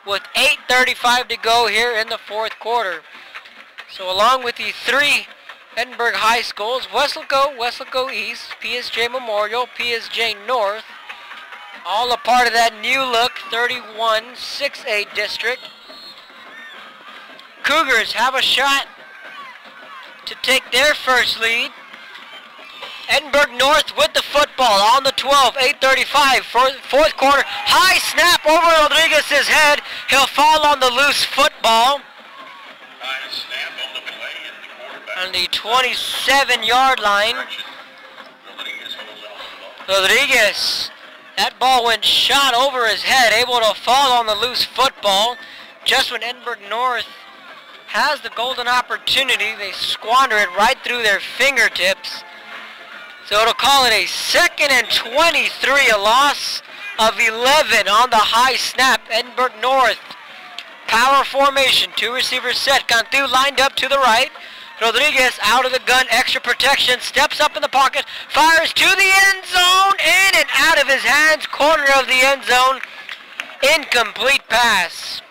with 8:35 to go here in the fourth quarter. So along with the three Edinburgh High Schools, Weslaco East, PSJ Memorial, PSJ North, all a part of that new look 31-6A district. Cougars have a shot to take their first lead. Edinburgh North with the football on the 12, 8:35, fourth quarter. High snap over Rodriguez's head. He'll fall on the loose football. High snap on the play and the quarterback. On the 27-yard line. Rodriguez. That ball went shot over his head, able to fall on the loose football. Just when Edinburgh North has the golden opportunity, they squander it right through their fingertips. So it'll call it a 2nd and 23, a loss of 11 on the high snap. Edinburgh North, power formation, 2 receivers set. Cantu lined up to the right. Rodriguez out of the gun, extra protection, steps up in the pocket, fires to the end zone, in and out of his hands, corner of the end zone, incomplete pass.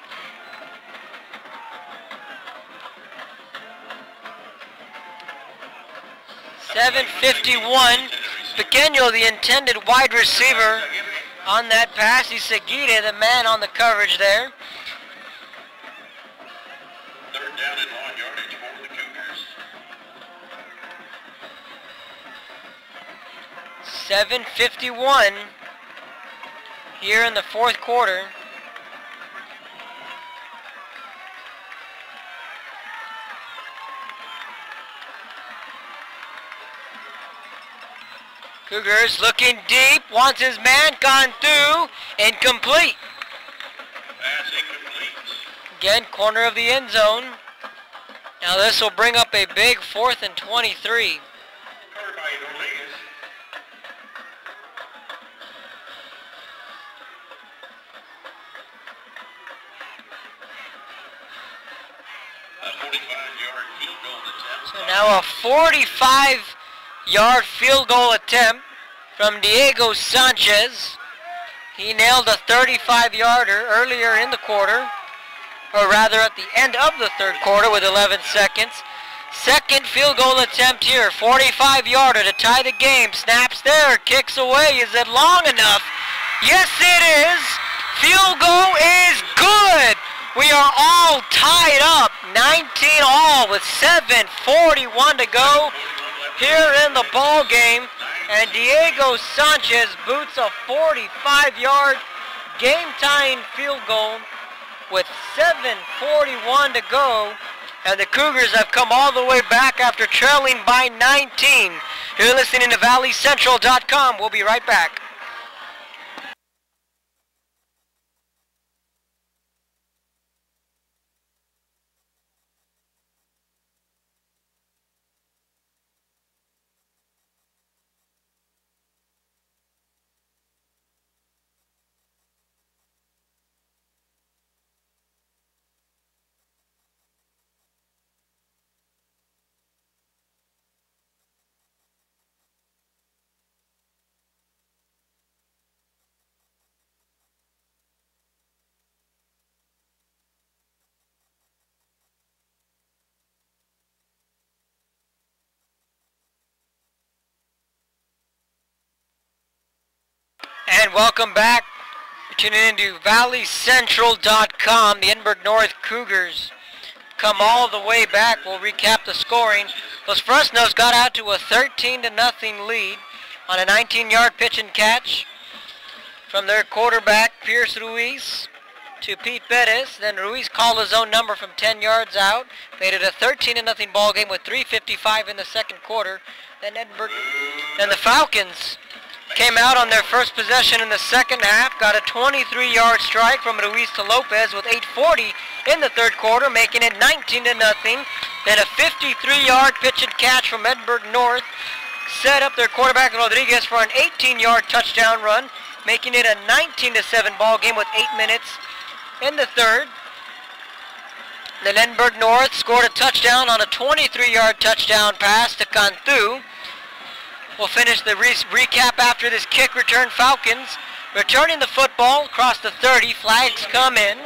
.751, Pequeño, the intended wide receiver on that pass. Seguida, the man on the coverage there. Third down and long yardage for the Cougars. 7:51 here in the fourth quarter. Cougars looking deep, wants his man, gone through, incomplete. Pass incomplete. Again, corner of the end zone. Now this will bring up a big 4th and 23. Covered by Rodriguez. A 45-yard field goal attempt. So now a 45-yard field goal attempt from Diego Sanchez. He nailed a 35-yarder earlier in the quarter, or rather at the end of the third quarter with 11 seconds. Second field goal attempt here, 45-yarder to tie the game. Snaps there, kicks away. Is it long enough? Yes, it is. Field goal is good. We are all tied up, 19 all with 7:41 to go here in the ball game. And Diego Sanchez boots a 45-yard game-tying field goal with 7:41 to go. And the Cougars have come all the way back after trailing by 19. You're listening to ValleyCentral.com. We'll be right back. And welcome back. You're tuning into ValleyCentral.com. The Edinburgh North Cougars come all the way back. We'll recap the scoring. Los Fresnos got out to a 13-0 lead on a 19-yard pitch and catch from their quarterback, Pierce Ruiz, to Pete Bettis. Then Ruiz called his own number from 10 yards out. Made it a 13-0 ball game with 3:55 in the second quarter. Then the Falcons came out on their first possession in the second half, got a 23-yard strike from Ruiz to Lopez with 8:40 in the third quarter, making it 19-0. Then a 53-yard pitch and catch from Edinburgh North set up their quarterback Rodriguez for an 18-yard touchdown run. making it a 19-7 ball game with 8 minutes in the third. Then Edinburgh North scored a touchdown on a 23-yard touchdown pass to Cantu. We'll finish the recap after this kick return. Falcons returning the football across the 30. Flags come in.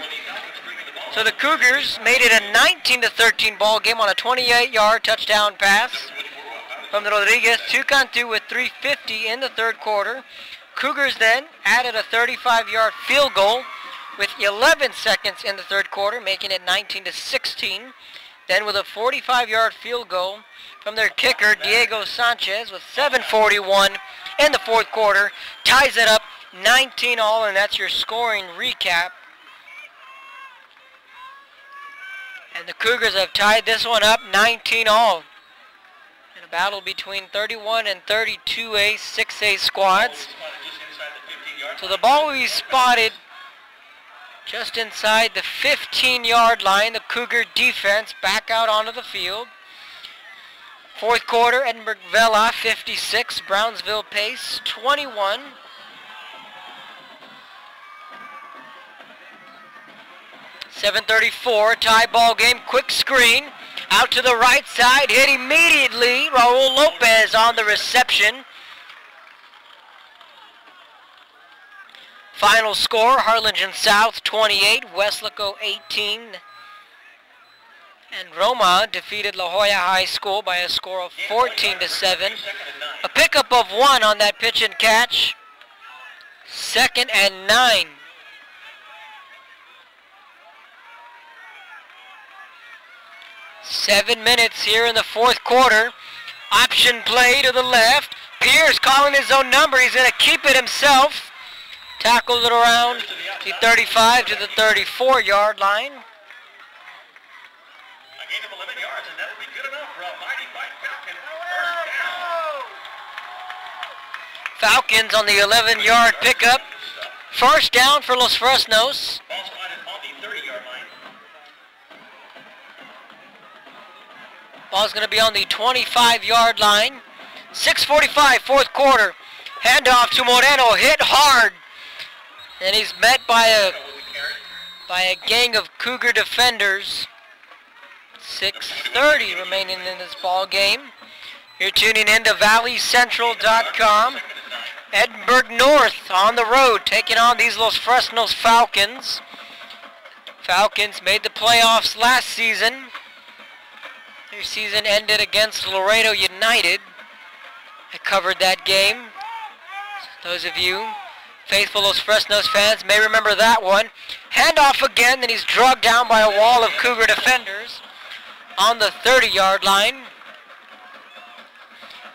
So the Cougars made it a 19-13 ball game on a 28-yard touchdown pass from Rodriguez to Cantu with 3:50 in the third quarter. Cougars then added a 35-yard field goal with 11 seconds in the third quarter, making it 19-16. Then with a 45-yard field goal from their kicker, Diego Sanchez, with 7:41 in the fourth quarter, ties it up 19-all, and that's your scoring recap. And the Cougars have tied this one up 19-all. In a battle between 31 and 32A 6A squads. So the ball will be spotted just inside the 15-yard line. The Cougar defense back out onto the field. Fourth quarter, Edinburgh Vela 56, Brownsville Pace 21. .34, tie ball game, quick screen. Out to the right side, hit immediately. Raul Lopez on the reception. Final score, Harlingen South 28, Weslaco 18. And Roma defeated La Jolla High School by a score of 14-7. A pickup of 1 on that pitch and catch. 2nd and 9. Seven minutes here in the fourth quarter. Option play to the left. Pierce calling his own number. He's going to keep it himself. Tackled it around the 35 to the 34-yard line. A gain of 11 yards, and that'll be good enough for a mighty fight Falcon. First down. Falcons on the 11-yard pickup. First down for Los Fresnos. Ball spotted on the 30-yard line. Ball's going to be on the 25-yard line. 6:45, fourth quarter. Handoff to Moreno, hit hard. And he's met by a gang of Cougar defenders. 6:30 remaining in this ball game. You're tuning in to ValleyCentral.com. Edinburgh North on the road taking on these Los Fresnos Falcons. Falcons made the playoffs last season. Their season ended against Laredo United. I covered that game. Those of you faithful Los Fresnos fans may remember that one. Handoff again, then he's dragged down by a wall of Cougar defenders on the 30-yard line.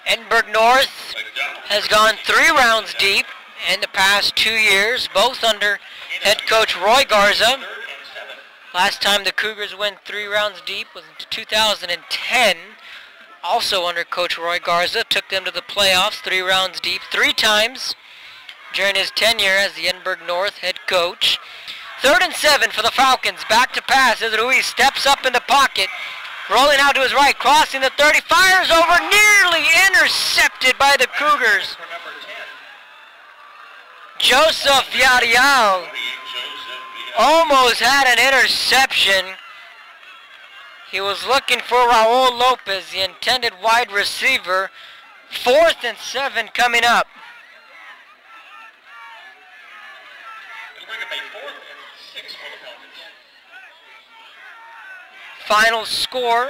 Edinburgh North has gone 3 rounds deep in the past 2 years, both under head coach Roy Garza. Last time the Cougars went 3 rounds deep was in 2010, also under coach Roy Garza. Took them to the playoffs 3 rounds deep 3 times during his tenure as the Edinburgh North head coach. 3rd and 7 for the Falcons. Back to pass as Ruiz steps up in the pocket. Rolling out to his right, crossing the 30, fires over, nearly intercepted by the Cougars. Joseph Villarreal almost had an interception. He was looking for Raul Lopez, the intended wide receiver. 4th and 7 coming up. Final score,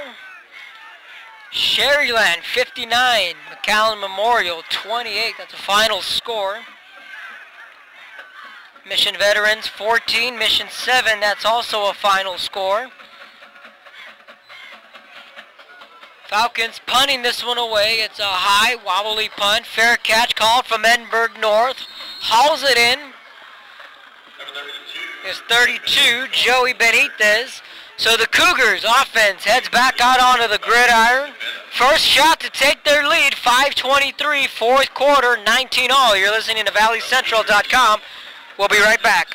Sherryland 59, McAllen Memorial 28. That's a final score. Mission Veterans 14, Mission 7. That's also a final score. Falcons punting this one away. It's a high, wobbly punt. Fair catch called from Edinburgh North. Hauls it in. It's 32, Joey Benitez. So the Cougars offense heads back out onto the gridiron. First shot to take their lead, 5:23, fourth quarter, 19-all. You're listening to ValleyCentral.com. We'll be right back.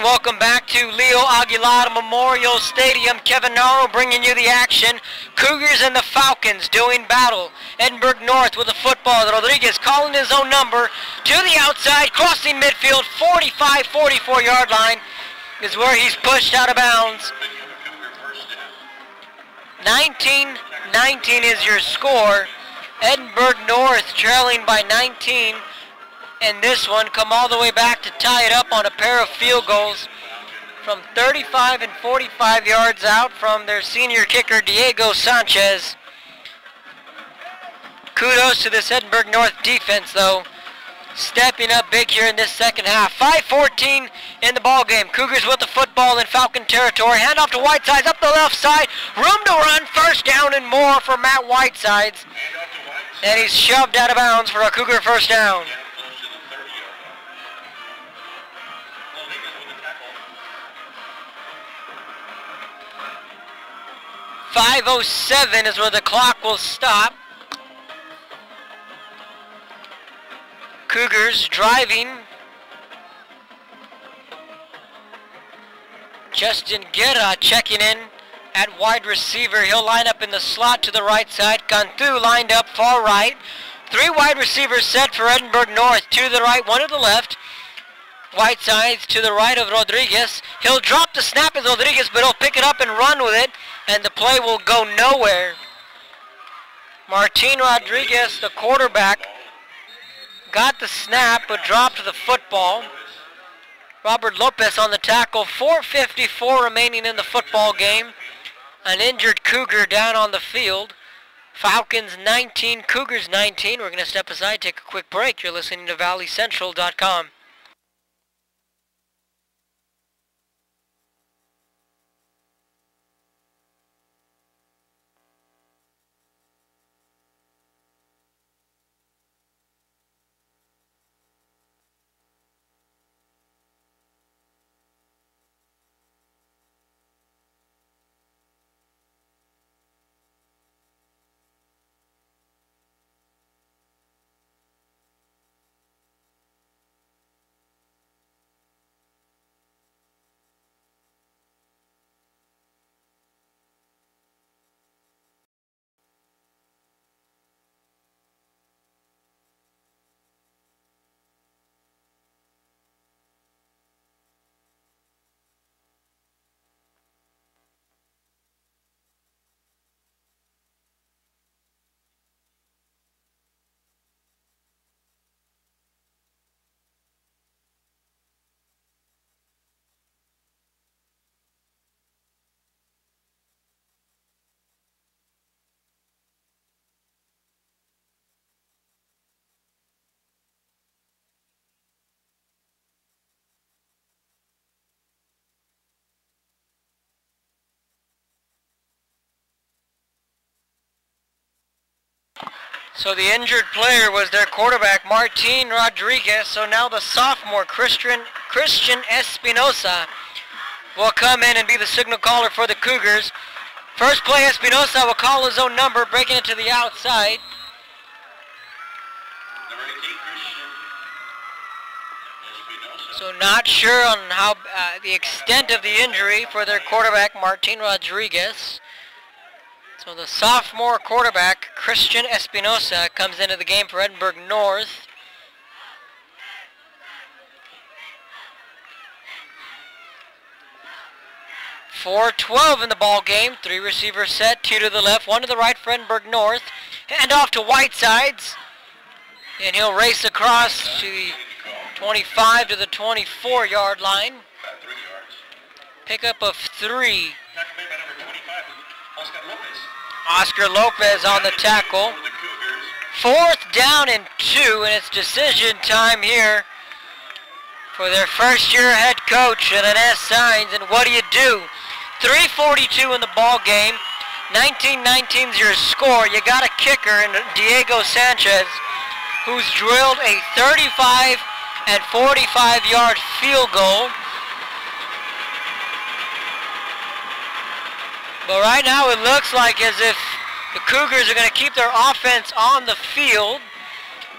And welcome back to Leo Aguilar Memorial Stadium. Kevin Naro bringing you the action. Cougars and the Falcons doing battle. Edinburgh North with the football. Rodriguez calling his own number to the outside, crossing midfield, 45-44 yard line is where he's pushed out of bounds. 19-19 is your score. Edinburgh North trailing by 19. And this one come all the way back to tie it up on a pair of field goals from 35 and 45 yards out from their senior kicker, Diego Sanchez. Kudos to this Edinburgh North defense, though, stepping up big here in this second half. 5:14 in the ball game. Cougars with the football in Falcon territory. Handoff to Whitesides up the left side. Room to run. First down and more for Matt Whitesides. And he's shoved out of bounds for a Cougar first down. 5:07 is where the clock will stop. Cougars driving. Justin Guerra checking in at wide receiver. He'll line up in the slot to the right side. Cantu lined up far right. 3 wide receivers set for Edinburgh North. 2 to the right, 1 to the left. Whitesides to the right of Rodriguez. He'll drop the snap as Rodriguez, but he'll pick it up and run with it, and the play will go nowhere. Martin Rodriguez, the quarterback, got the snap but dropped the football. Robert Lopez on the tackle. 4:54 remaining in the football game. An injured Cougar down on the field. Falcons 19, Cougars 19. We're going to step aside, take a quick break. You're listening to ValleyCentral.com. So the injured player was their quarterback, Martin Rodriguez. So now the sophomore, Christian Espinosa, will come in and be the signal caller for the Cougars. First play, Espinosa will call his own number, breaking it to the outside. So not sure on how the extent of the injury for their quarterback, Martin Rodriguez. So the sophomore quarterback, Christian Espinosa, comes into the game for Edinburgh North. .4:12 in the ball game. 3 receivers set, 2 to the left, 1 to the right for Edinburgh North. Hand off to Whitesides. And he'll race across to the 25 to the 24 yard line. Pickup of 3. Oscar Lopez on the tackle. 4th down and 2, and it's decision time here for their first-year head coach and an S Signs. And what do? 3:42 in the ball game. 19-19 is your score. You got a kicker in Diego Sanchez, who's drilled a 35 and 45 yard field goal. But right now it looks like as if the Cougars are going to keep their offense on the field.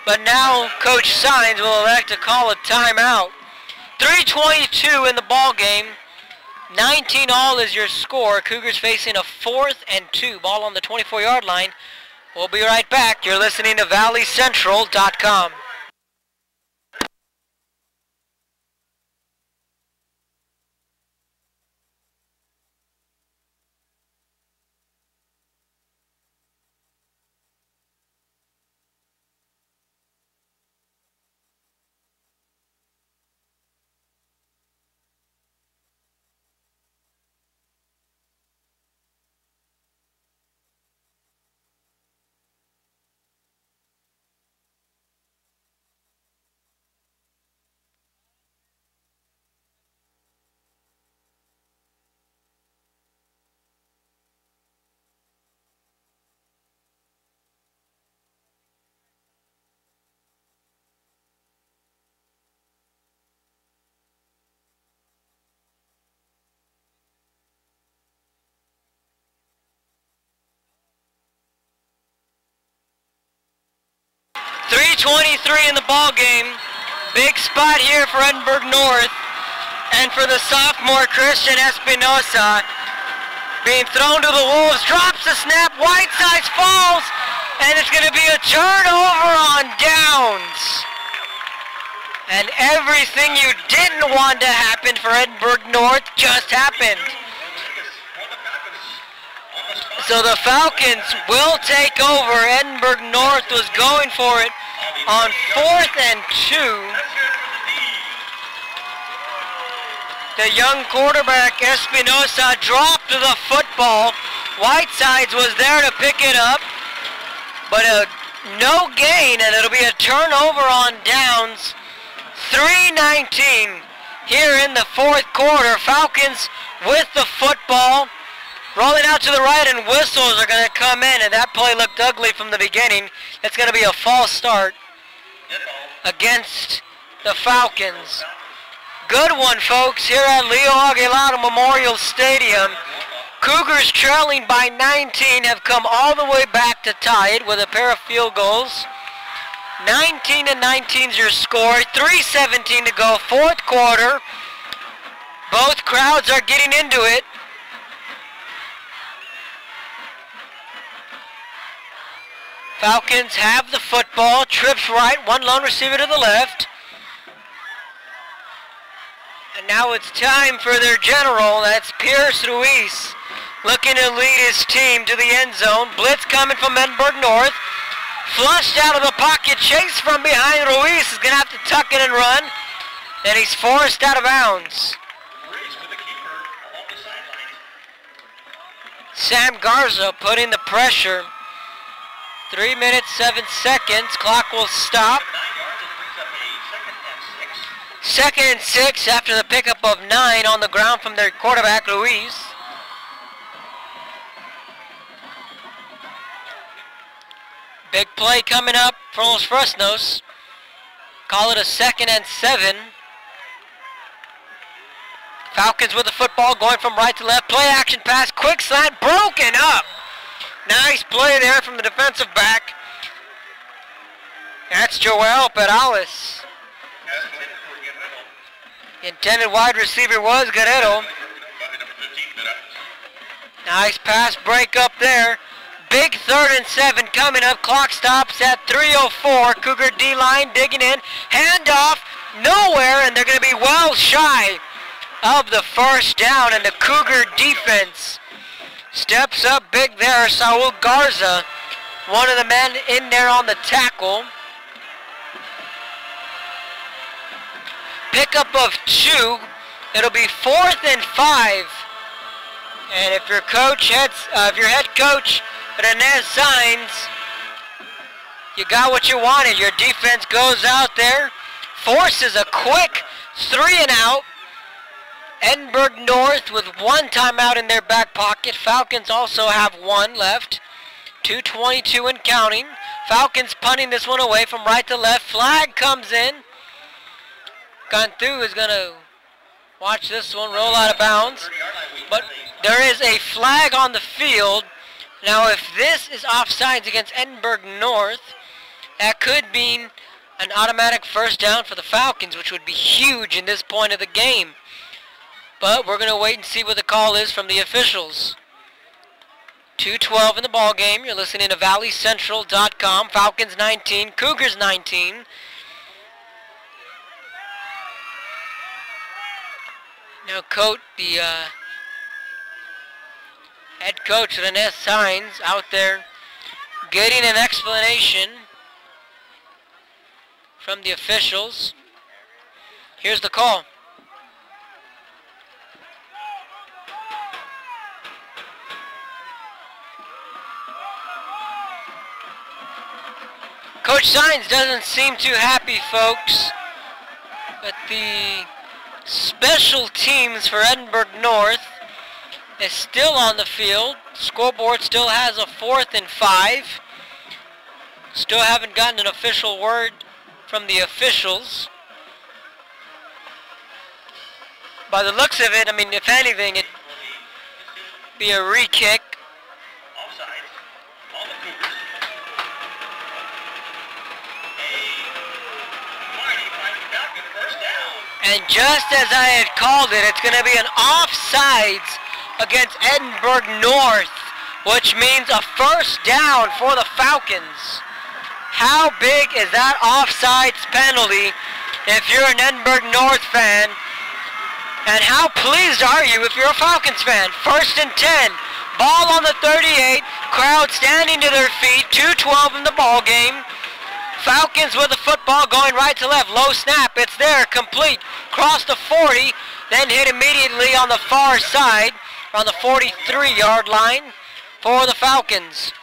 But now Coach Signs will elect to call a timeout. 3:22 in the ball game. 19-all is your score. Cougars facing a 4th and 2. Ball on the 24-yard line. We'll be right back. You're listening to ValleyCentral.com. .23 in the ball game. Big spot here for Edinburgh North, and for the sophomore Christian Espinosa, being thrown to the Wolves, drops the snap, Whitesides falls, and it's going to be a turnover on downs. And everything you didn't want to happen for Edinburgh North just happened. So the Falcons will take over. Edinburgh North was going for it on 4th and 2. The young quarterback Espinosa dropped the football. Whitesides was there to pick it up, but no gain, and it'll be a turnover on downs. 3:19 here in the 4th quarter. Falcons with the football. Rolling out to the right, and whistles are going to come in, and that play looked ugly from the beginning. It's going to be a false start against the Falcons. Good one, folks, here at Leo Aguilar Memorial Stadium. Cougars trailing by 19 have come all the way back to tie it with a pair of field goals. 19-19 is your score. 3:17 to go, 4th quarter. Both crowds are getting into it. Falcons have the football, trips right, one lone receiver to the left. And now it's time for their general, that's Pierce Ruiz, looking to lead his team to the end zone. Blitz coming from Edinburgh North. Flushed out of the pocket, chase from behind. Ruiz is going to have to tuck it and run. And he's forced out of bounds. Sam Garza putting the pressure. 3 minutes, 7 seconds. Clock will stop. 2nd and 6 after the pickup of 9 on the ground from their quarterback, Ruiz. Big play coming up for Los Fresnos. Call it a 2nd and 7. Falcons with the football, going from right to left. Play action pass, quick slant, broken up. Nice play there from the defensive back. That's Joel Perales. The intended wide receiver was Guerrero. Nice pass break up there. Big 3rd and 7 coming up. Clock stops at 3:04. Cougar D-line digging in. Handoff nowhere, and they're going to be well shy of the first down, and the Cougar defense steps up big there. Saul Garza, one of the men in there on the tackle. Pickup of 2. It'll be 4th and 5. And if your head coach Renez signs, you got what you wanted. Your defense goes out there, forces a quick 3 and out. Edinburgh North with 1 timeout in their back pocket. Falcons also have 1 left. 2:22 and counting. Falcons punting this one away from right to left. Flag comes in. Cantu is going to watch this one roll out of bounds. But there is a flag on the field. Now if this is offsides against Edinburgh North, that could mean an automatic first down for the Falcons, which would be huge in this point of the game. But we're going to wait and see what the call is from the officials. 2:12 in the ball game. You're listening to valleycentral.com. Falcons 19, Cougars 19. Now the head coach of the Nest Signs out there getting an explanation from the officials. Here's the call. Coach Signs doesn't seem too happy, folks, but the special teams for Edinburgh North is still on the field. Scoreboard still has a 4th and 5. Still haven't gotten an official word from the officials. By the looks of it, I mean, if anything, it'd be a re-kick. And just as I had called it, it's going to be an offsides against Edinburgh North, which means a first down for the Falcons. How big is that offsides penalty if you're an Edinburgh North fan? And how pleased are you if you're a Falcons fan? 1st and 10. Ball on the 38. Crowd standing to their feet. 2:12 in the ball game. Falcons with the football going right to left. Low snap. It's there. Complete. Cross the 40. Then hit immediately on the far side. On the 43-yard line for the Falcons.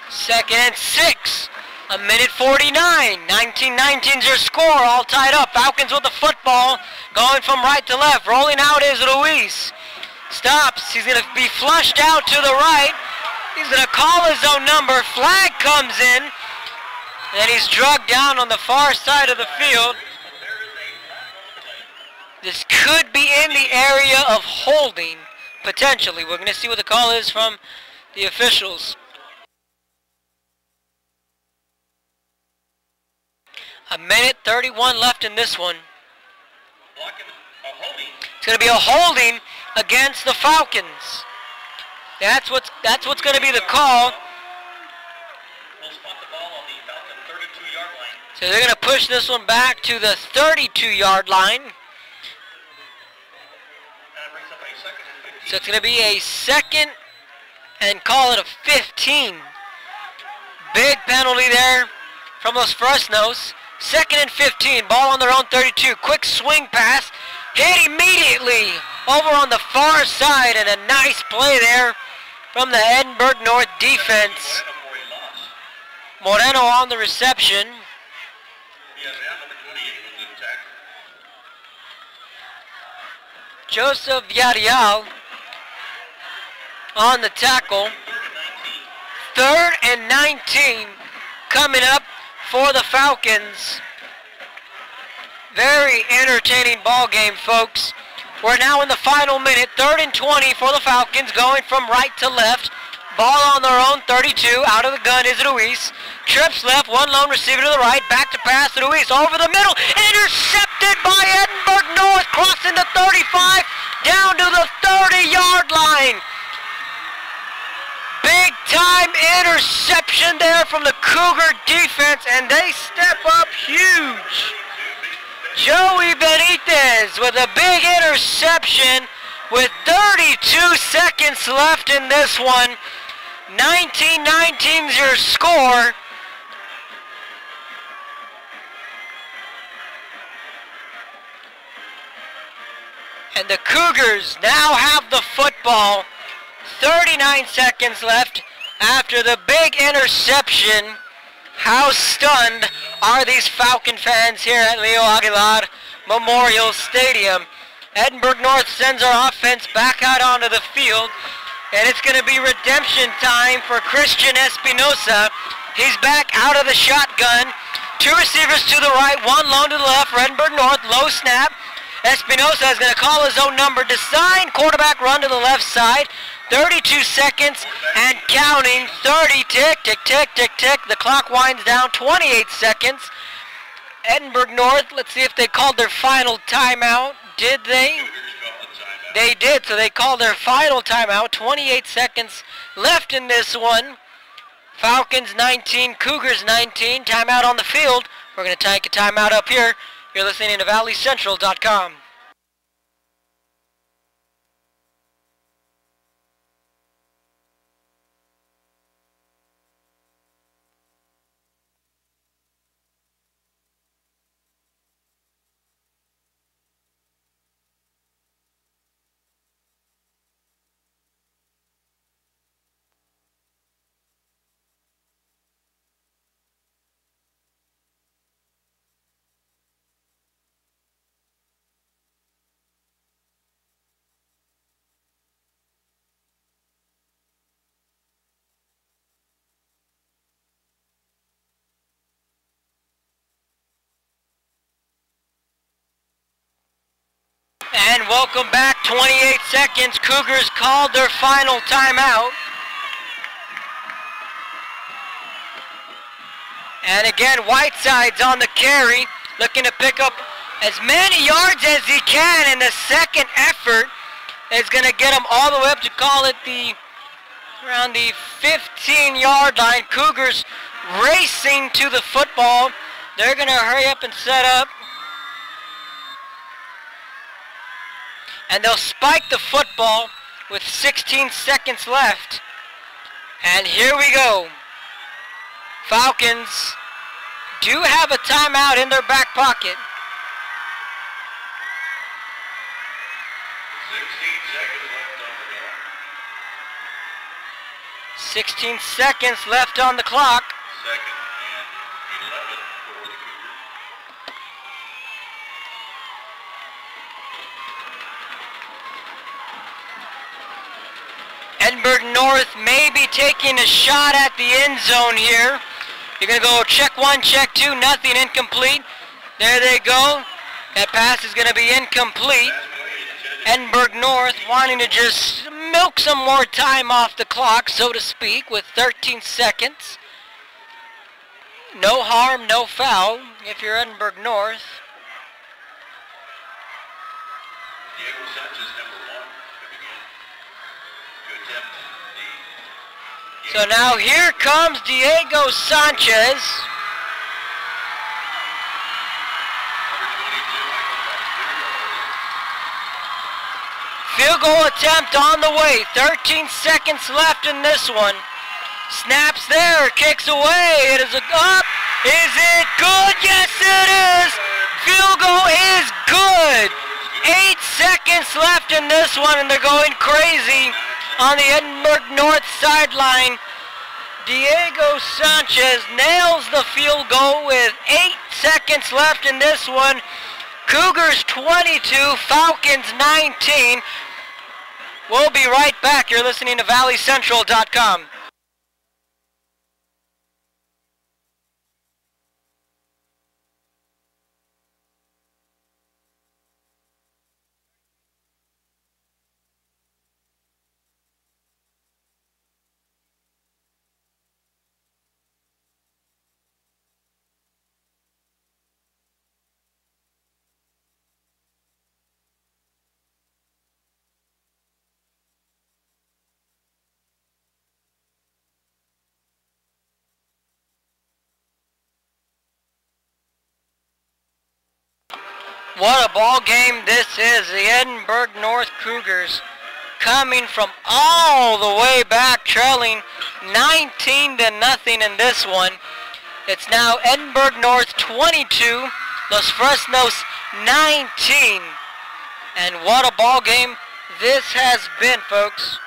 Second and 6. A minute 49. 19-19's your score. All tied up. Falcons with the football. Going from right to left. Rolling out is Luis. Stops. He's going to be flushed out to the right. He's going to call his own number. Flag comes in. And he's drugged down on the far side of the field. This could be in the area of holding, potentially. We're going to see what the call is from the officials. A minute 31 left in this one. It's going to be a holding against the Falcons. That's what's going to be the call. So they're going to push this one back to the 32-yard line. So it's going to be a second and call it a 15. Big penalty there from Los Fresnos. 2nd and 15. Ball on their own 32. Quick swing pass. Hit immediately over on the far side, and a nice play there from the Edinburgh North defense. Moreno on the reception. Joseph Villarreal on the tackle. 3rd and 19 coming up for the Falcons. Very entertaining ball game, folks. We're now in the final minute. 3rd and 20 for the Falcons, going from right to left. Ball on their own 32. Out of the gun is Luis. Trips left, one lone receiver to the right. Back to pass, Luis over the middle. Intercepted by Edinburgh North. Crossing the 35 down to the 30-yard line. Big time interception there from the Cougar defense, and they step up huge. Joey Benitez with a big interception with 32 seconds left in this one. 19-19's your score. And the Cougars now have the football. 39 seconds left after the big interception. How stunned are these Falcon fans here at Leo Aguilar Memorial Stadium? Edinburgh North sends our offense back out onto the field, and it's going to be redemption time for Christian Espinosa. He's back out of the shotgun. 2 receivers to the right, 1 lone to the left for Edinburgh North. Low snap. Espinosa is going to call his own number. Design quarterback run to the left side. 32 seconds and counting. 30, tick, tick, tick, tick, tick. The clock winds down. 28 seconds. Edinburgh North, let's see if they called their final timeout. Did they? They did, so they called their final timeout. 28 seconds left in this one. Falcons 19, Cougars 19. Timeout on the field. We're going to take a timeout up here. You're listening to ValleyCentral.com. And welcome back. 28 seconds. Cougars called their final timeout. And again, Whiteside's on the carry, looking to pick up as many yards as he can, and the second effort is going to get him all the way up to call it around the 15-yard line. Cougars racing to the football. They're going to hurry up and set up. And they'll spike the football with 16 seconds left. And here we go. Falcons do have a timeout in their back pocket. 16 seconds left on the clock. Second and 11 for the Cougars. Edinburgh North may be taking a shot at the end zone here. You're going to go check one, check two, nothing, incomplete. There they go. That pass is going to be incomplete. Edinburgh North wanting to just milk some more time off the clock, so to speak, with 13 seconds. No harm, no foul if you're Edinburgh North. Diego Sanchez, number 1, to attempt the... So now here comes Diego Sanchez. Field goal attempt on the way. 13 seconds left in this one. Snaps there, kicks away. It is up. Is it good? Yes, it is. Field goal is good. 8 seconds left in this one, and they're going crazy on the Edinburgh North sideline. Diego Sanchez nails the field goal with 8 seconds left in this one. Cougars 22, Falcons 19. We'll be right back. You're listening to ValleyCentral.com. What a ball game this is. The Edinburgh North Cougars coming from all the way back, trailing 19-0 in this one. It's now Edinburgh North 22, Los Fresnos 19. And what a ball game this has been, folks.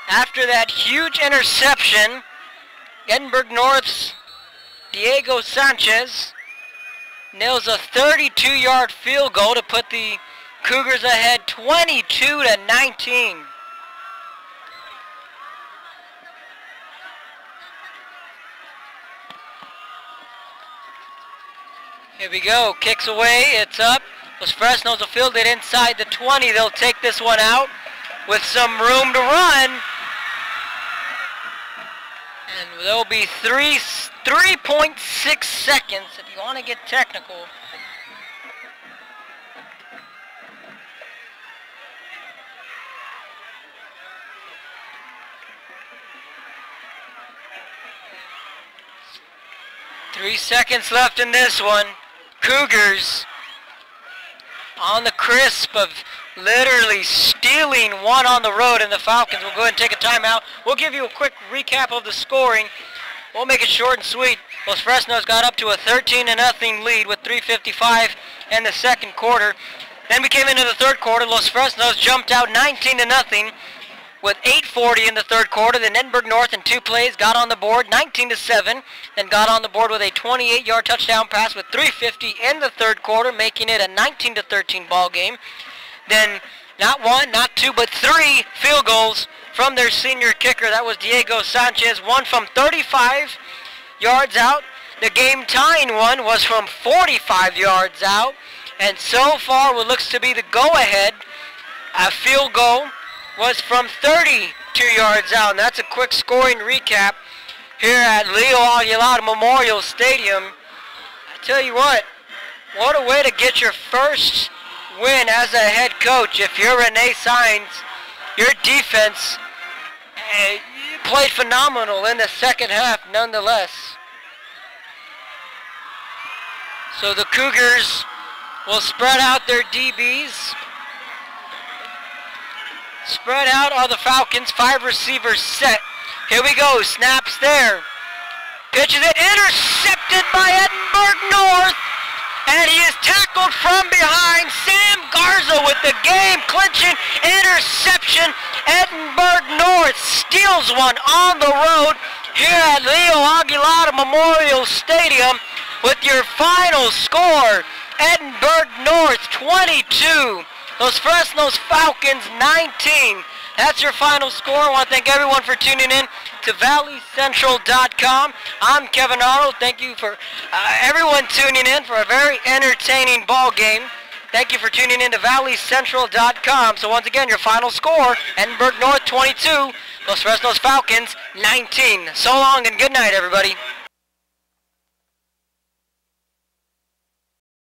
After that huge interception, Edinburgh North's Diego Sanchez nails a 32-yard field goal to put the Cougars ahead 22-19. Here we go. Kicks away. It's up. Los Fresnos will field it inside the 20. They'll take this one out with some room to run. And there'll be 3.6 seconds if you want to get technical. Three seconds left in this one. Cougars on the crisp of literally stealing one on the road, and the Falcons will go ahead and take a timeout. We'll give you a quick recap of the scoring. We'll make it short and sweet. Los Fresnos got up to a 13-0 lead with 3:55 in the second quarter. Then we came into the third quarter. Los Fresnos jumped out 19-0 with 8:40 in the third quarter. Then Edinburgh North in 2 plays got on the board 19-7. Then got on the board with a 28-yard touchdown pass with 3:50 in the third quarter, making it a 19-13 ball game. Then not 1, not 2, but 3 field goals from their senior kicker. That was Diego Sanchez, one from 35 yards out. The game tying one was from 45 yards out. And so far what looks to be the go-ahead, a field goal, was from 32 yards out. And that's a quick scoring recap here at Leo Aguilar Memorial Stadium. I tell you what a way to get your first win as a head coach. If you're Renee Sainz, your defense played phenomenal in the second half nonetheless. So the Cougars will spread out their DBs. Spread out are the Falcons. 5 receivers set. Here we go. Snaps there. Pitches it. Intercepted by Edinburgh North. And he is tackled from behind. Sam Garza with the game-clinching interception. Edinburgh North steals one on the road here at Leo Aguilar Memorial Stadium with your final score. Edinburgh North 22. Los Fresnos Falcons 19. That's your final score. I want to thank everyone for tuning in to valleycentral.com. I'm Kevin Arnold. Thank you for everyone tuning in for a very entertaining ball game. Thank you for tuning in to valleycentral.com. So once again, your final score, Edinburgh North 22, Los Fresnos Falcons 19. So long and good night, everybody.